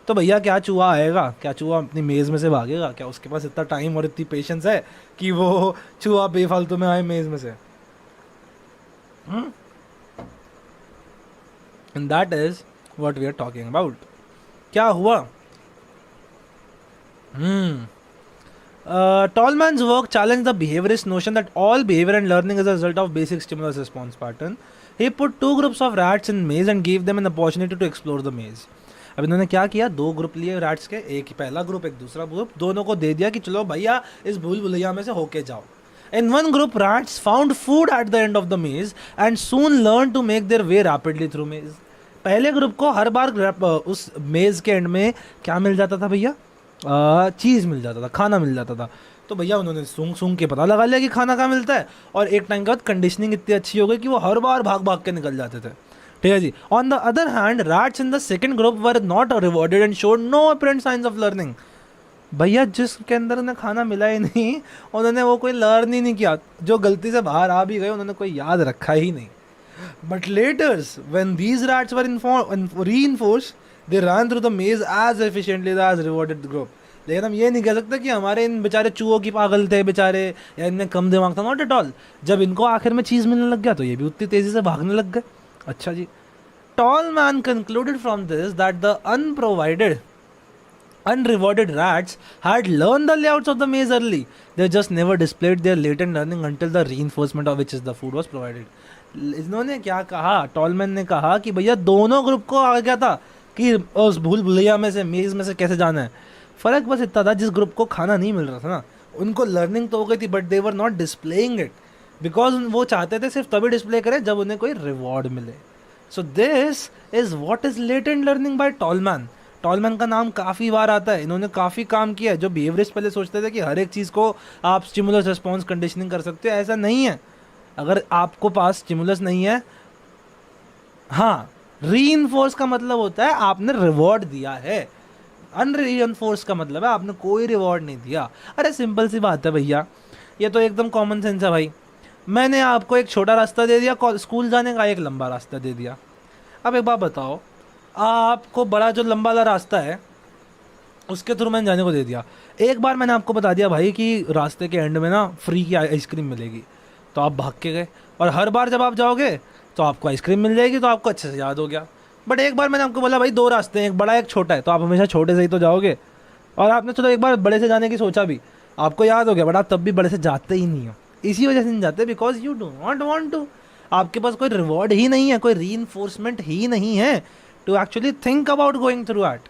Speaker 1: तो भैया क्या चूहा आएगा? क्या चूहा अपनी मेज़ में से भागेगा? क्या उसके पास इतना टाइम और इतनी पेशेंस है कि वो चूहा बेफालतू में आए मेज़ में से? And that is what we are talking about. क्या हुआ? Tolman's work challenged the behaviorist notion that all behavior and learning is a result of basic stimulus response pattern. He put 2 groups of rats in maze and gave them an opportunity to explore the maze. अब इन्होंने क्या किया, 2 group लिए rats के, एक पहला group एक दूसरा ग्रुप, दोनों को दे दिया कि चलो भैया इस भूल भुलैया में से होके जाओ। In one group, rats found food at the end of the maze and soon learned to make their way rapidly through maze. पहले ग्रुप को हर बार उस मेज़ के एंड में क्या मिल जाता था भैया? चीज़ मिल जाता था, खाना मिल जाता था। तो भैया उन्होंने सूंघ सूंघ के पता लगा लिया कि खाना कहाँ मिलता है, और एक टाइम के बाद कंडीशनिंग इतनी अच्छी हो गई कि वो हर बार भाग भाग के निकल जाते थे। ठीक है जी। On the other hand, rats in the second group were not rewarded and showed no apparent signs of learning. भैया जिसके अंदर उन्हें खाना मिला ही नहीं, उन्होंने वो कोई लर्न ही नहीं किया, जो गलती से बाहर आ भी गए उन्होंने कोई याद रखा ही नहीं। But later, when these rats were reinforced, they ran through the maze as efficiently as rewarded group. लेकिन हम ये नहीं कह सकते कि हमारे इन बेचारे चूहों की पागल थे बेचारे, या इनमें कम दिमाग था, नॉट एट ऑल। जब इनको आखिर में चीज़ मिलने लग गया तो ये भी उतनी तेज़ी से भागने लग गए। अच्छा जी। Tolman concluded from this that the unrewarded rats had learned the layouts of the maze early. They just never displayed their latent learning until the reinforcement of which is the food was provided. इन्होंने क्या कहा, tall man ने कहा कि भैया दोनों group को आ गया था कि उस भूल भुलैया में से, मेज़ में से कैसे जाना है। फ़र्क बस इतना था, जिस ग्रुप को खाना नहीं मिल रहा था ना, उनको लर्निंग तो हो गई थी, but they were not displaying it, because वो चाहते थे सिर्फ तभी डिस्प्ले करें जब उन्हें कोई रिवॉर्ड मिले। So this is what is latent learning by tall man. Tall man का नाम काफ़ी बार आता है, इन्होंने काफ़ी काम किया है। जो बिहेवियरिस्ट पहले सोचते थे कि हर एक चीज़ को आप स्टिमुलस रिस्पॉन्स कंडीशनिंग कर सकते हो, ऐसा नहीं है। अगर आपको पास स्टिमुलस नहीं है, हाँ, रीइंफोर्स का मतलब होता है आपने रिवॉर्ड दिया है, अनरीइंफोर्स का मतलब है आपने कोई रिवॉर्ड नहीं दिया। अरे सिंपल सी बात है भैया, ये तो एकदम कॉमन सेंस है भाई। मैंने आपको एक छोटा रास्ता दे दिया स्कूल जाने का, एक लंबा रास्ता दे दिया। अब एक बात बताओ, आपको बड़ा जो लंबा वाला रास्ता है उसके थ्रू मैंने जाने को दे दिया। एक बार मैंने आपको बता दिया भाई कि रास्ते के एंड में ना फ्री की आइसक्रीम मिलेगी, तो आप भाग के गए, और हर बार जब आप जाओगे तो आपको आइसक्रीम मिल जाएगी, तो आपको अच्छे से याद हो गया। बट एक बार मैंने आपको बोला भाई 2 रास्ते हैं, एक बड़ा एक छोटा है, तो आप हमेशा छोटे से ही तो जाओगे, और आपने चलो एक बार बड़े से जाने की सोचा भी, आपको याद हो गया, बट आप तब भी बड़े से जाते ही नहीं हो। इसी वजह से नहीं जाते, because you do not want to. आपके पास कोई रिवॉर्ड ही नहीं है, कोई रीइंफोर्समेंट ही नहीं है to actually think about going through it.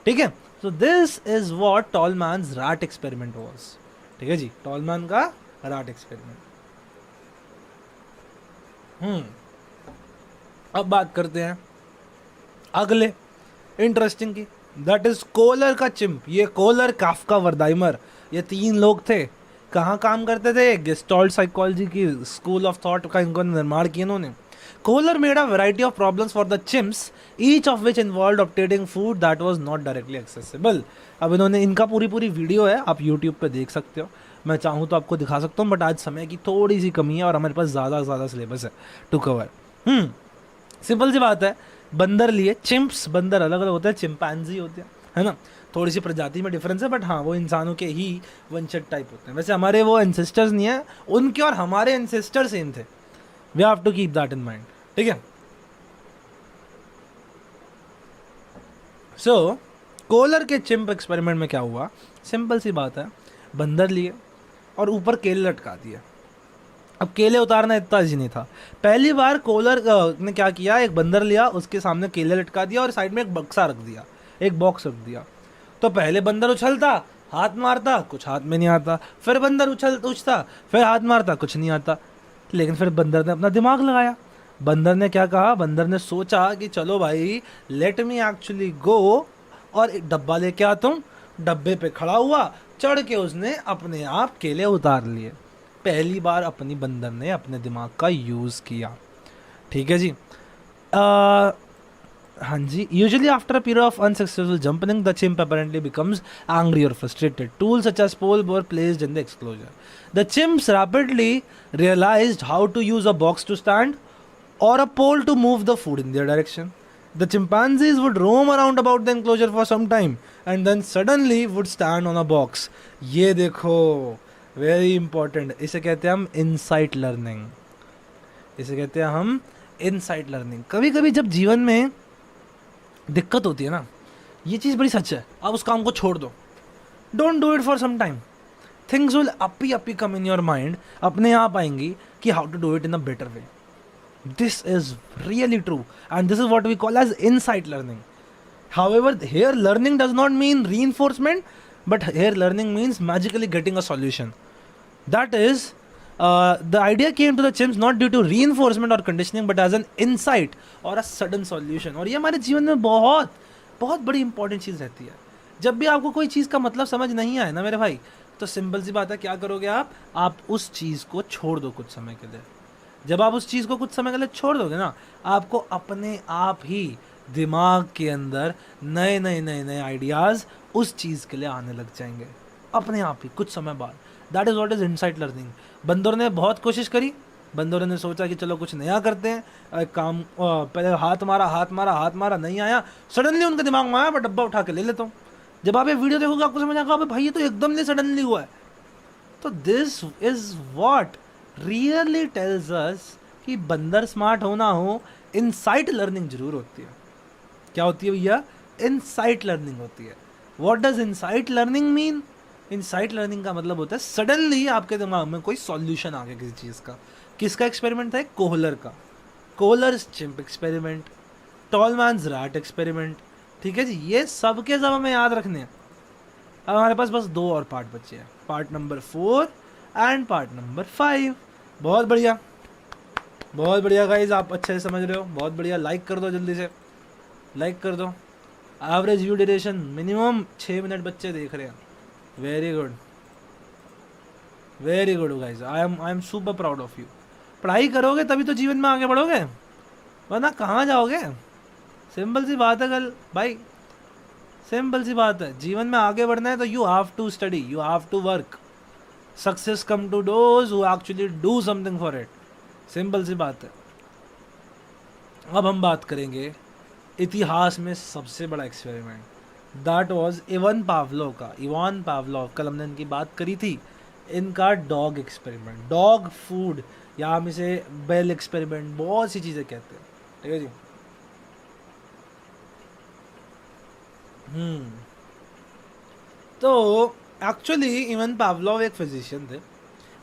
Speaker 1: ठीक है, so this is what Tolman's rat experiment was. ठीक है जी, टॉलमैन का रैट एक्सपेरिमेंट। अब बात करते हैं अगले इंटरेस्टिंग की, दैट इज कोलर का चिंप। ये कोलर, काफ्का, वर्दाइमर, ये 3 लोग थे। कहाँ काम करते थे? गेस्टाल्ट साइकोलॉजी की स्कूल ऑफ थॉट का इनको निर्माण किया इन्होंने। Kohler made a variety of problems for the chimps, each of which involved obtaining food that was not directly accessible. अब इन्होंने, इनका पूरी वीडियो है, आप यूट्यूब पे देख सकते हो। मैं चाहूँ तो आपको दिखा सकता हूँ, बट आज समय की थोड़ी सी कमी है और हमारे पास ज़्यादा से ज़्यादा सिलेबस है टू कवर। सिंपल सी बात है, बंदर लिए चिंप्स, बंदर अलग अलग होते हैं, चिंपैंजी होते हैं, है ना, थोड़ी सी प्रजाति में डिफरेंस है, बट हाँ वो इंसानों के ही वंशज टाइप होते हैं। वैसे हमारे वो एंसेस्टर्स नहीं है, उनके और हमारे एंसेस्टर सेम थे। We have to keep that in mind, ठीक है। सो कोलर के चिंप एक्सपेरिमेंट में क्या हुआ, सिंपल सी बात है, बंदर लिए और ऊपर केले लटका दिए। अब केले उतारना इतना ईजी नहीं था। पहली बार कोलर ने क्या किया, एक बंदर लिया, उसके सामने केले लटका दिया और साइड में एक बक्सा रख दिया, एक बॉक्स रख दिया। तो पहले बंदर उछलता, हाथ मारता, कुछ हाथ में नहीं आता, फिर बंदर उछता, फिर हाथ मारता, कुछ नहीं आता। लेकिन फिर बंदर ने अपना दिमाग लगाया। बंदर ने क्या कहा, बंदर ने सोचा कि चलो भाई लेट मी एक्चुअली गो, और एक डब्बा लेके आता हूँ। डब्बे पे खड़ा हुआ, चढ़ के उसने अपने आप केले उतार लिए। पहली बार अपनी बंदर ने अपने दिमाग का यूज़ किया, ठीक है जी। हाँ जी, usually after a period of unsuccessful jumping the chimp apparently becomes angry or frustrated. Tools such as pole were placed in the enclosure. The chimps rapidly realized how to use a box to stand or a pole to move the food in their direction. The chimpanzees would roam around about the enclosure for some time and then suddenly would stand on a box. ये देखो, very important, इसे कहते हैं हम insight learning, इसे कहते हैं हम इनसाइट लर्निंग। कभी कभी जब जीवन में दिक्कत होती है ना, ये चीज़ बड़ी सच है, आप उस काम को छोड़ दो, don't do it for some time, things will up come in your mind, अपने आप आएंगी कि how to do it in a better way. This is really true and this is what we call as insight learning. However, here learning does not mean reinforcement, but here learning means magically getting a solution. That is, the idea came to the chimps not due to reinforcement or conditioning, but as an insight or a sudden solution. और ये हमारे जीवन में बहुत बहुत बड़ी important चीज़ रहती है। जब भी आपको कोई चीज़ का मतलब समझ नहीं आए ना मेरे भाई, तो सिंपल सी बात है, क्या करोगे आप उस चीज़ को छोड़ दो कुछ समय के लिए। जब आप उस चीज़ को कुछ समय के लिए छोड़ दोगे ना, आपको अपने आप ही दिमाग के अंदर नए नए नए नए आइडियाज़ उस चीज़ के लिए आने लग जाएंगे अपने आप ही कुछ समय बाद। That is what is insight learning. बंदरों ने बहुत कोशिश करी, बंदरों ने सोचा कि चलो कुछ नया करते हैं, एक काम, पहले हाथ मारा, नहीं आया, सडनली उनके दिमाग में आया, डब्बा उठा के ले लेता हूँ। जब आप ये वीडियो देखोगे आपको समझ आएगा भाई ये तो एकदम नहीं सडनली हुआ है। तो this is what really tells us कि बंदर स्मार्ट हो ना हो, इनसाइट लर्निंग जरूर होती है। क्या होती है भैया? इनसाइट लर्निंग होती है। What does insight learning mean? Insight learning का मतलब होता है सडनली आपके दिमाग में कोई सॉल्यूशन आ गया किसी चीज़ का। किसका एक्सपेरिमेंट था? कोहलर का, कोहलर्स चिंप एक्सपेरिमेंट, टॉलमैन्स रैट एक्सपेरिमेंट, ठीक है जी। ये सब के सब हमें याद रखने हैं। अब हमारे पास बस 2 और पार्ट बचे हैं, part number 4 and part number 5। बहुत बढ़िया, बहुत बढ़िया गाइज, आप अच्छे से समझ रहे हो, बहुत बढ़िया। लाइक कर दो, जल्दी से लाइक कर दो। Average view duration minimum 6 minute बच्चे देख रहे हैं। Very good, very good guys, I am super proud of you. पढ़ाई करोगे तभी तो जीवन में आगे बढ़ोगे, वरना कहाँ जाओगे? सिंपल सी बात है कल भाई, सिंपल सी बात है। जीवन में आगे बढ़ना है तो you have to study, you have to work. Success come to those who actually do something for it. Simple सी बात है। अब हम बात करेंगे इतिहास में सबसे बड़ा experiment, that was Ivan Pavlov का। इवान पावलोव, कल हमने इनकी बात करी थी, इनका डॉग एक्सपेरिमेंट, डॉग फूड, या हम इसे बेल एक्सपेरिमेंट, बहुत सी चीज़ें कहते हैं, ठीक है जी। तो एक्चुअली इवान पावलोव एक फिजिशियन थे।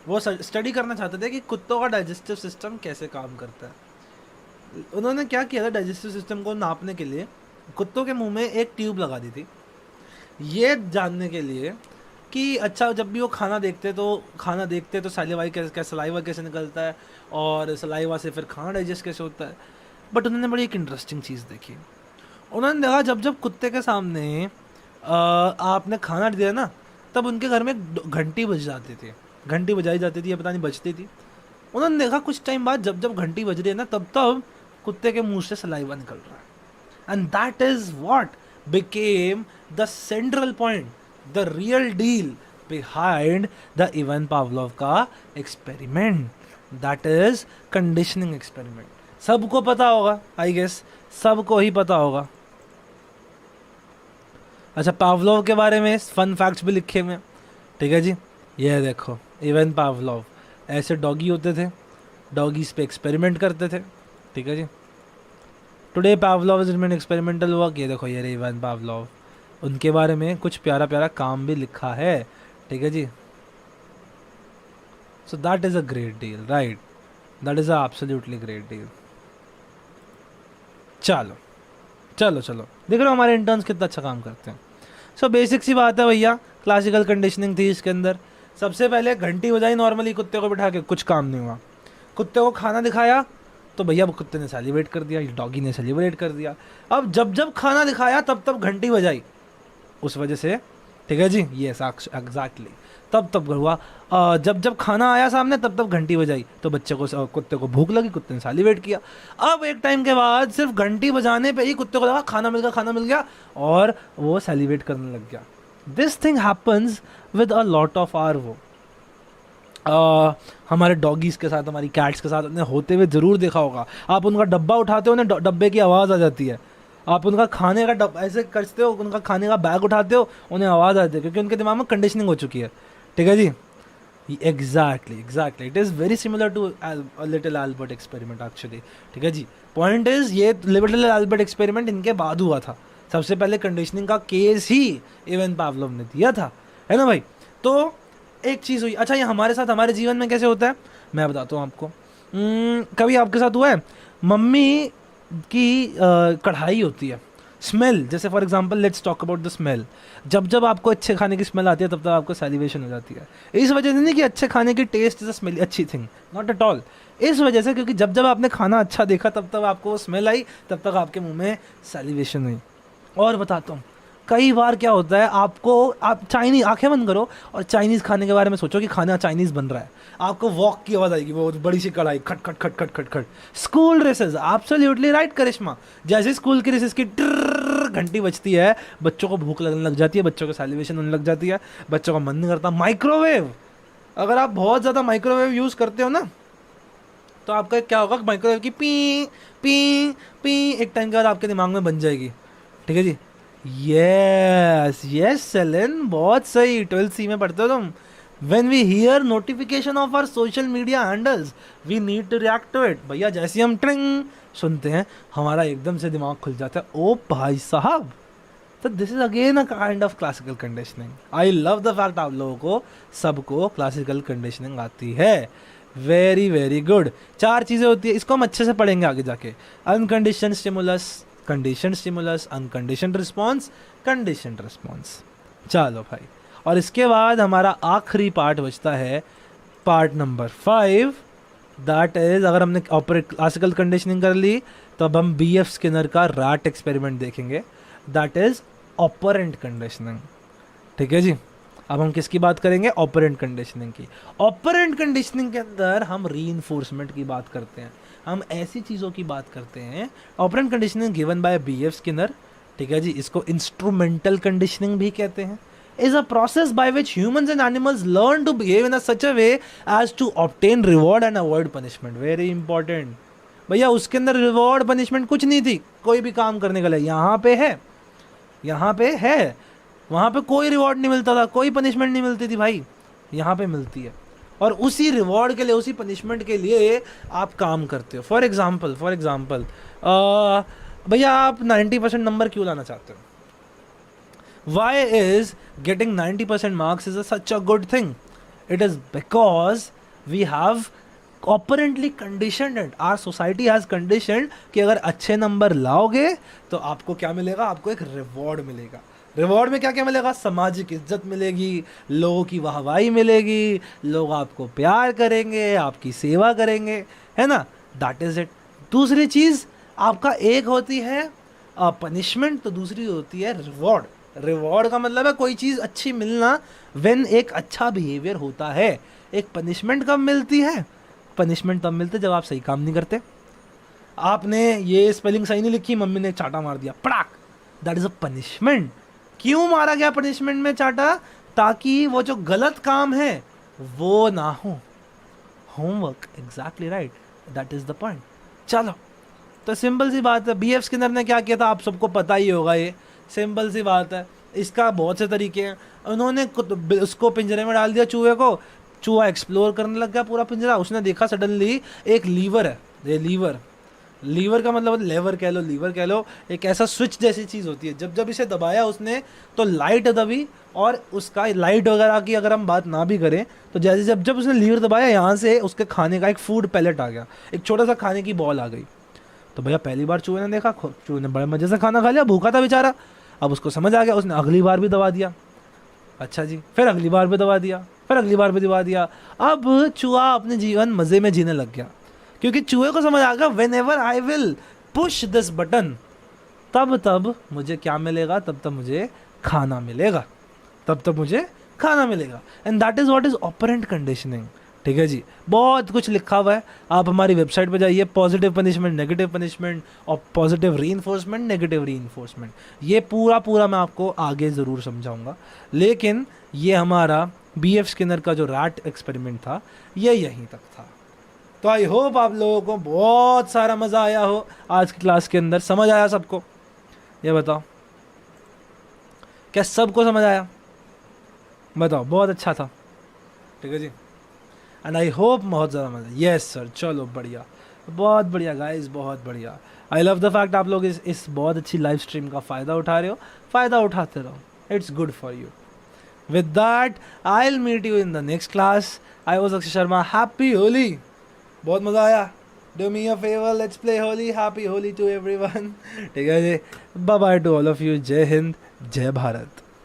Speaker 1: वो स्टडी करना चाहते थे कि कुत्तों का डाइजेस्टिव सिस्टम कैसे काम करता है। उन्होंने क्या किया था, डाइजेस्टिव सिस्टम को नापने के लिए कुत्तों के मुंह में एक ट्यूब लगा दी थी, ये जानने के लिए कि अच्छा जब भी वो खाना देखते तो सलाइवा कैसे निकलता है और सलाइवा से फिर खाना डाइजेस्ट कैसे होता है। बट उन्होंने बड़ी एक इंटरेस्टिंग चीज़ देखी। उन्होंने देखा जब कुत्ते के सामने आपने खाना दिया ना, तब उनके घर में घंटी बज जाती थी, घंटी बजाई जाती थी या पता नहीं बजती थी। उन्होंने देखा कुछ टाइम बाद जब घंटी बज रही है ना, तब कुत्ते के मुंह से सलाइवा निकल रहा है। And that is what became the central point, the real deal behind the even Pavlov का experiment, that is conditioning experiment. सबको पता होगा, आई गेस सबको ही पता होगा। अच्छा, पावलोव के बारे में फन फैक्ट्स भी लिखे हुए हैं, ठीक है जी। ये देखो, इवन पावलोव ऐसे डॉगी होते थे, डॉगीज पे एक्सपेरिमेंट करते थे, ठीक है जी। Today Pavlov is remain experimental work. ये देखो, ये रहे इवन पावलोव, उनके बारे में कुछ प्यारा प्यारा काम भी लिखा है, ठीक है जी। So that is a great deal, right, that is a absolutely great deal. चलो चलो चलो, देख रहे हो हमारे इंटर्न्स कितना अच्छा काम करते हैं। सो बेसिक सी बात है भैया, क्लासिकल कंडीशनिंग थी इसके अंदर। सबसे पहले घंटी बजाई नॉर्मली कुत्ते को बिठा के, कुछ काम नहीं हुआ। कुत्ते को खाना दिखाया तो भैया कुत्ते ने सेलिब्रेट कर दिया, डॉगी ने सेलिब्रेट कर दिया। अब जब जब खाना दिखाया तब तब घंटी बजाई, उस वजह से, ठीक है जी, ये एग्जैक्टली तब तब हुआ। जब जब खाना आया सामने तब तब घंटी बजाई, तो बच्चे को, कुत्ते को भूख लगी, कुत्ते ने सेलिब्रेट किया। अब एक टाइम के बाद सिर्फ घंटी बजाने पे ही कुत्ते को लगा खाना मिल गया, खाना मिल गया, और वो सेलिब्रेट करने लग गया। This thing happens with a lot of our हमारे डॉगीज़ के साथ, हमारी कैट्स के साथ आपने होते हुए ज़रूर देखा होगा। आप उनका डब्बा उठाते हो, उन्हें डब्बे की आवाज़ आ जाती है। आप उनका खाने का डब्बा ऐसे करते हो, उनका खाने का बैग उठाते हो, उन्हें आवाज़ आती है, क्योंकि उनके दिमाग में कंडीशनिंग हो चुकी है, ठीक है जी। Exactly it is very similar to little Albert experiment actually, ठीक है जी। पॉइंट इज़, ये लिटिल एल्बर्ट एक्सपेरिमेंट इनके बाद हुआ था। सबसे पहले कंडीशनिंग का केस ही इवन पावलोव ने दिया था, है ना भाई। तो एक चीज़ हुई। अच्छा, ये हमारे साथ, हमारे जीवन में कैसे होता है मैं बताता हूँ आपको। कभी आपके साथ हुआ है, मम्मी की कढ़ाई होती है, स्मेल, जैसे for example let's talk about the smell. जब जब आपको अच्छे खाने की स्मेल आती है तब तक आपको सैलिवेशन हो जाती है। इस वजह से नहीं कि अच्छे खाने की टेस्ट इज अ स्मेल अच्छी थिंग, नॉट एट ऑल। इस वजह से क्योंकि जब जब आपने खाना अच्छा देखा तब तक आपको स्मेल आई, तब तक आपके मुंह में सैलिवेशन हुई। और बताता हूँ, कई बार क्या होता है, आप चाइनीज़, आंखें बंद करो और चाइनीज़ खाने के बारे में सोचो कि खाना चाइनीज़ बन रहा है, आपको वॉक की आवाज़ आएगी, वो बड़ी सी कढ़ाई, खट खट खट खट खट खट। स्कूल रेसेस, एब्सोल्युटली राइट करिश्मा, जैसे स्कूल की रेसेस की ट्रर घंटी बजती है, बच्चों को भूख लगने लग जाती है, बच्चों को सैलिवेशन होने लग जाती है, बच्चों का मन नहीं करता। माइक्रोवेव, अगर आप बहुत ज़्यादा माइक्रोवेव यूज़ करते हो ना, तो आपका क्या होगा, माइक्रोवेव की पी पी पी एक टाइम के बाद आपके दिमाग में बन जाएगी, ठीक है जी। यस सेलन, बहुत सही, 12th C में पढ़ते हो तुम। When we hear notification of our social media handles, we need to react to it। भैया जैसे हम ट्रिंग सुनते हैं, हमारा एकदम से दिमाग खुल जाता है, ओ भाई साहब। तो this is again a kind of classical conditioning. I love the fact आप लोगों को सबको क्लासिकल कंडीशनिंग आती है। Very very good. 4 चीज़ें होती है, इसको हम अच्छे से पढ़ेंगे आगे जाके। Uncondition stimulus, condition stimulus, uncondition response, condition response. चलो भाई, और इसके बाद हमारा आखिरी पार्ट बचता है, पार्ट नंबर 5, दैट इज, अगर हमने क्लासिकल कंडीशनिंग कर ली तो अब हम BF स्किनर का रैट एक्सपेरिमेंट देखेंगे, दैट इज ऑपरेंट कंडीशनिंग, ठीक है जी। अब हम किसकी बात करेंगे, ऑपरेंट कंडीशनिंग की। ऑपरेंट कंडीशनिंग के अंदर हम रीइंफोर्समेंट की बात करते हैं, हम ऐसी चीज़ों की बात करते हैं। Operant conditioning given by BF Skinner, ठीक है जी, इसको इंस्ट्रूमेंटल कंडीशनिंग भी कहते हैं। is a process by which humans and animals learn to behave in a such a way as to obtain reward and avoid punishment। Very important भैया, उसके अंदर reward punishment कुछ नहीं थी, कोई भी काम करने के लिए। यहाँ पे है, यहाँ पे है, वहाँ पे कोई रिवॉर्ड नहीं मिलता था, कोई पनिशमेंट नहीं मिलती थी भाई, यहाँ पे मिलती है। और उसी रिवॉर्ड के लिए, उसी पनिशमेंट के लिए आप काम करते हो। फॉर एग्जाम्पल भैया आप 90% नंबर क्यों लाना चाहते हो? Why is getting 90% marks is such a good thing? It is because we have operantly conditioned it. Our society has conditioned कि अगर अच्छे नंबर लाओगे तो आपको क्या मिलेगा, आपको एक रिवॉर्ड मिलेगा। रिवॉर्ड में क्या क्या मिलेगा, सामाजिक इज्जत मिलेगी, लोगों की वाहवाही मिलेगी, लोग आपको प्यार करेंगे, आपकी सेवा करेंगे, है ना, दैट इज इट। दूसरी चीज़ आपका, एक होती है पनिशमेंट, तो दूसरी होती है रिवॉर्ड। रिवॉर्ड का मतलब है कोई चीज़ अच्छी मिलना, व्हेन एक अच्छा बिहेवियर होता है। एक पनिशमेंट कब मिलती है, पनिशमेंट तब मिलती है जब आप सही काम नहीं करते। आपने ये स्पेलिंग सही नहीं लिखी, मम्मी ने चाटा मार दिया, पड़ाक, दैट इज अ पनिशमेंट। क्यों मारा गया पनिशमेंट में चाटा? ताकि वो जो गलत काम है वो ना हो। Homework, exactly right, that is the point. चलो, तो सिंपल सी बात है, BF स्किनर ने क्या किया था आप सबको पता ही होगा, ये सिंपल सी बात है। इसका बहुत से तरीके हैं। उन्होंने उसको पिंजरे में डाल दिया चूहे को, चूहा एक्सप्लोर करने लग गया पूरा पिंजरा। उसने देखा सडनली एक लीवर है, ये लीवर का मतलब लेवर कह लो, लीवर कह लो, एक ऐसा स्विच जैसी चीज़ होती है। जब जब इसे दबाया उसने तो लाइट दबी, और उसका लाइट वगैरह की अगर हम बात ना भी करें तो जैसे जब जब उसने लीवर दबाया यहाँ से उसके खाने का एक फूड पैलेट आ गया, एक छोटा सा खाने की बॉल आ गई। तो भैया पहली बार चूहे ने देखा, चूहे ने बड़े मजे से खाना खा लिया, भूखा था बेचारा। अब उसको समझ आ गया, उसने अगली बार भी दबा दिया। अच्छा जी, फिर अगली बार भी दबा दिया, फिर अगली बार भी दबा दिया। अब चूहा अपने जीवन मज़े में जीने लग गया, क्योंकि चूहे को समझ आ गया when ever I will push this button, तब तब मुझे क्या मिलेगा, तब तब मुझे खाना मिलेगा, तब तब मुझे खाना मिलेगा। And that is what is operant conditioning. ठीक है जी, बहुत कुछ लिखा हुआ है, आप हमारी वेबसाइट पे जाइए, पॉजिटिव पनिशमेंट, नेगेटिव पनिशमेंट और पॉजिटिव रीइंफोर्समेंट, नेगेटिव रीइंफोर्समेंट, ये पूरा मैं आपको आगे ज़रूर समझाऊंगा। लेकिन ये हमारा BF स्किनर का जो रैट एक्सपेरिमेंट था ये यहीं तक था। तो आई होप आप लोगों को बहुत सारा मज़ा आया हो आज की क्लास के अंदर। समझ आया सबको? ये बताओ, क्या सबको समझ आया? बताओ, बहुत अच्छा था। ठीक है जी, एंड आई होप बहुत ज़्यादा मज़ा। यस सर, चलो बढ़िया, बहुत बढ़िया गाइस, बहुत बढ़िया। आई लव द फैक्ट आप लोग इस बहुत अच्छी लाइव स्ट्रीम का फ़ायदा उठा रहे हो, फ़ायदा उठाते रहो, it's good for you. With that I will meet you in the next class. I was Akshay Sharma, happy Holi. बहुत मज़ा आया। Do me a favour, let's play Holi. Happy Holi to everyone. ठीक है जी, bye bye to all of you. जय हिंद, जय भारत।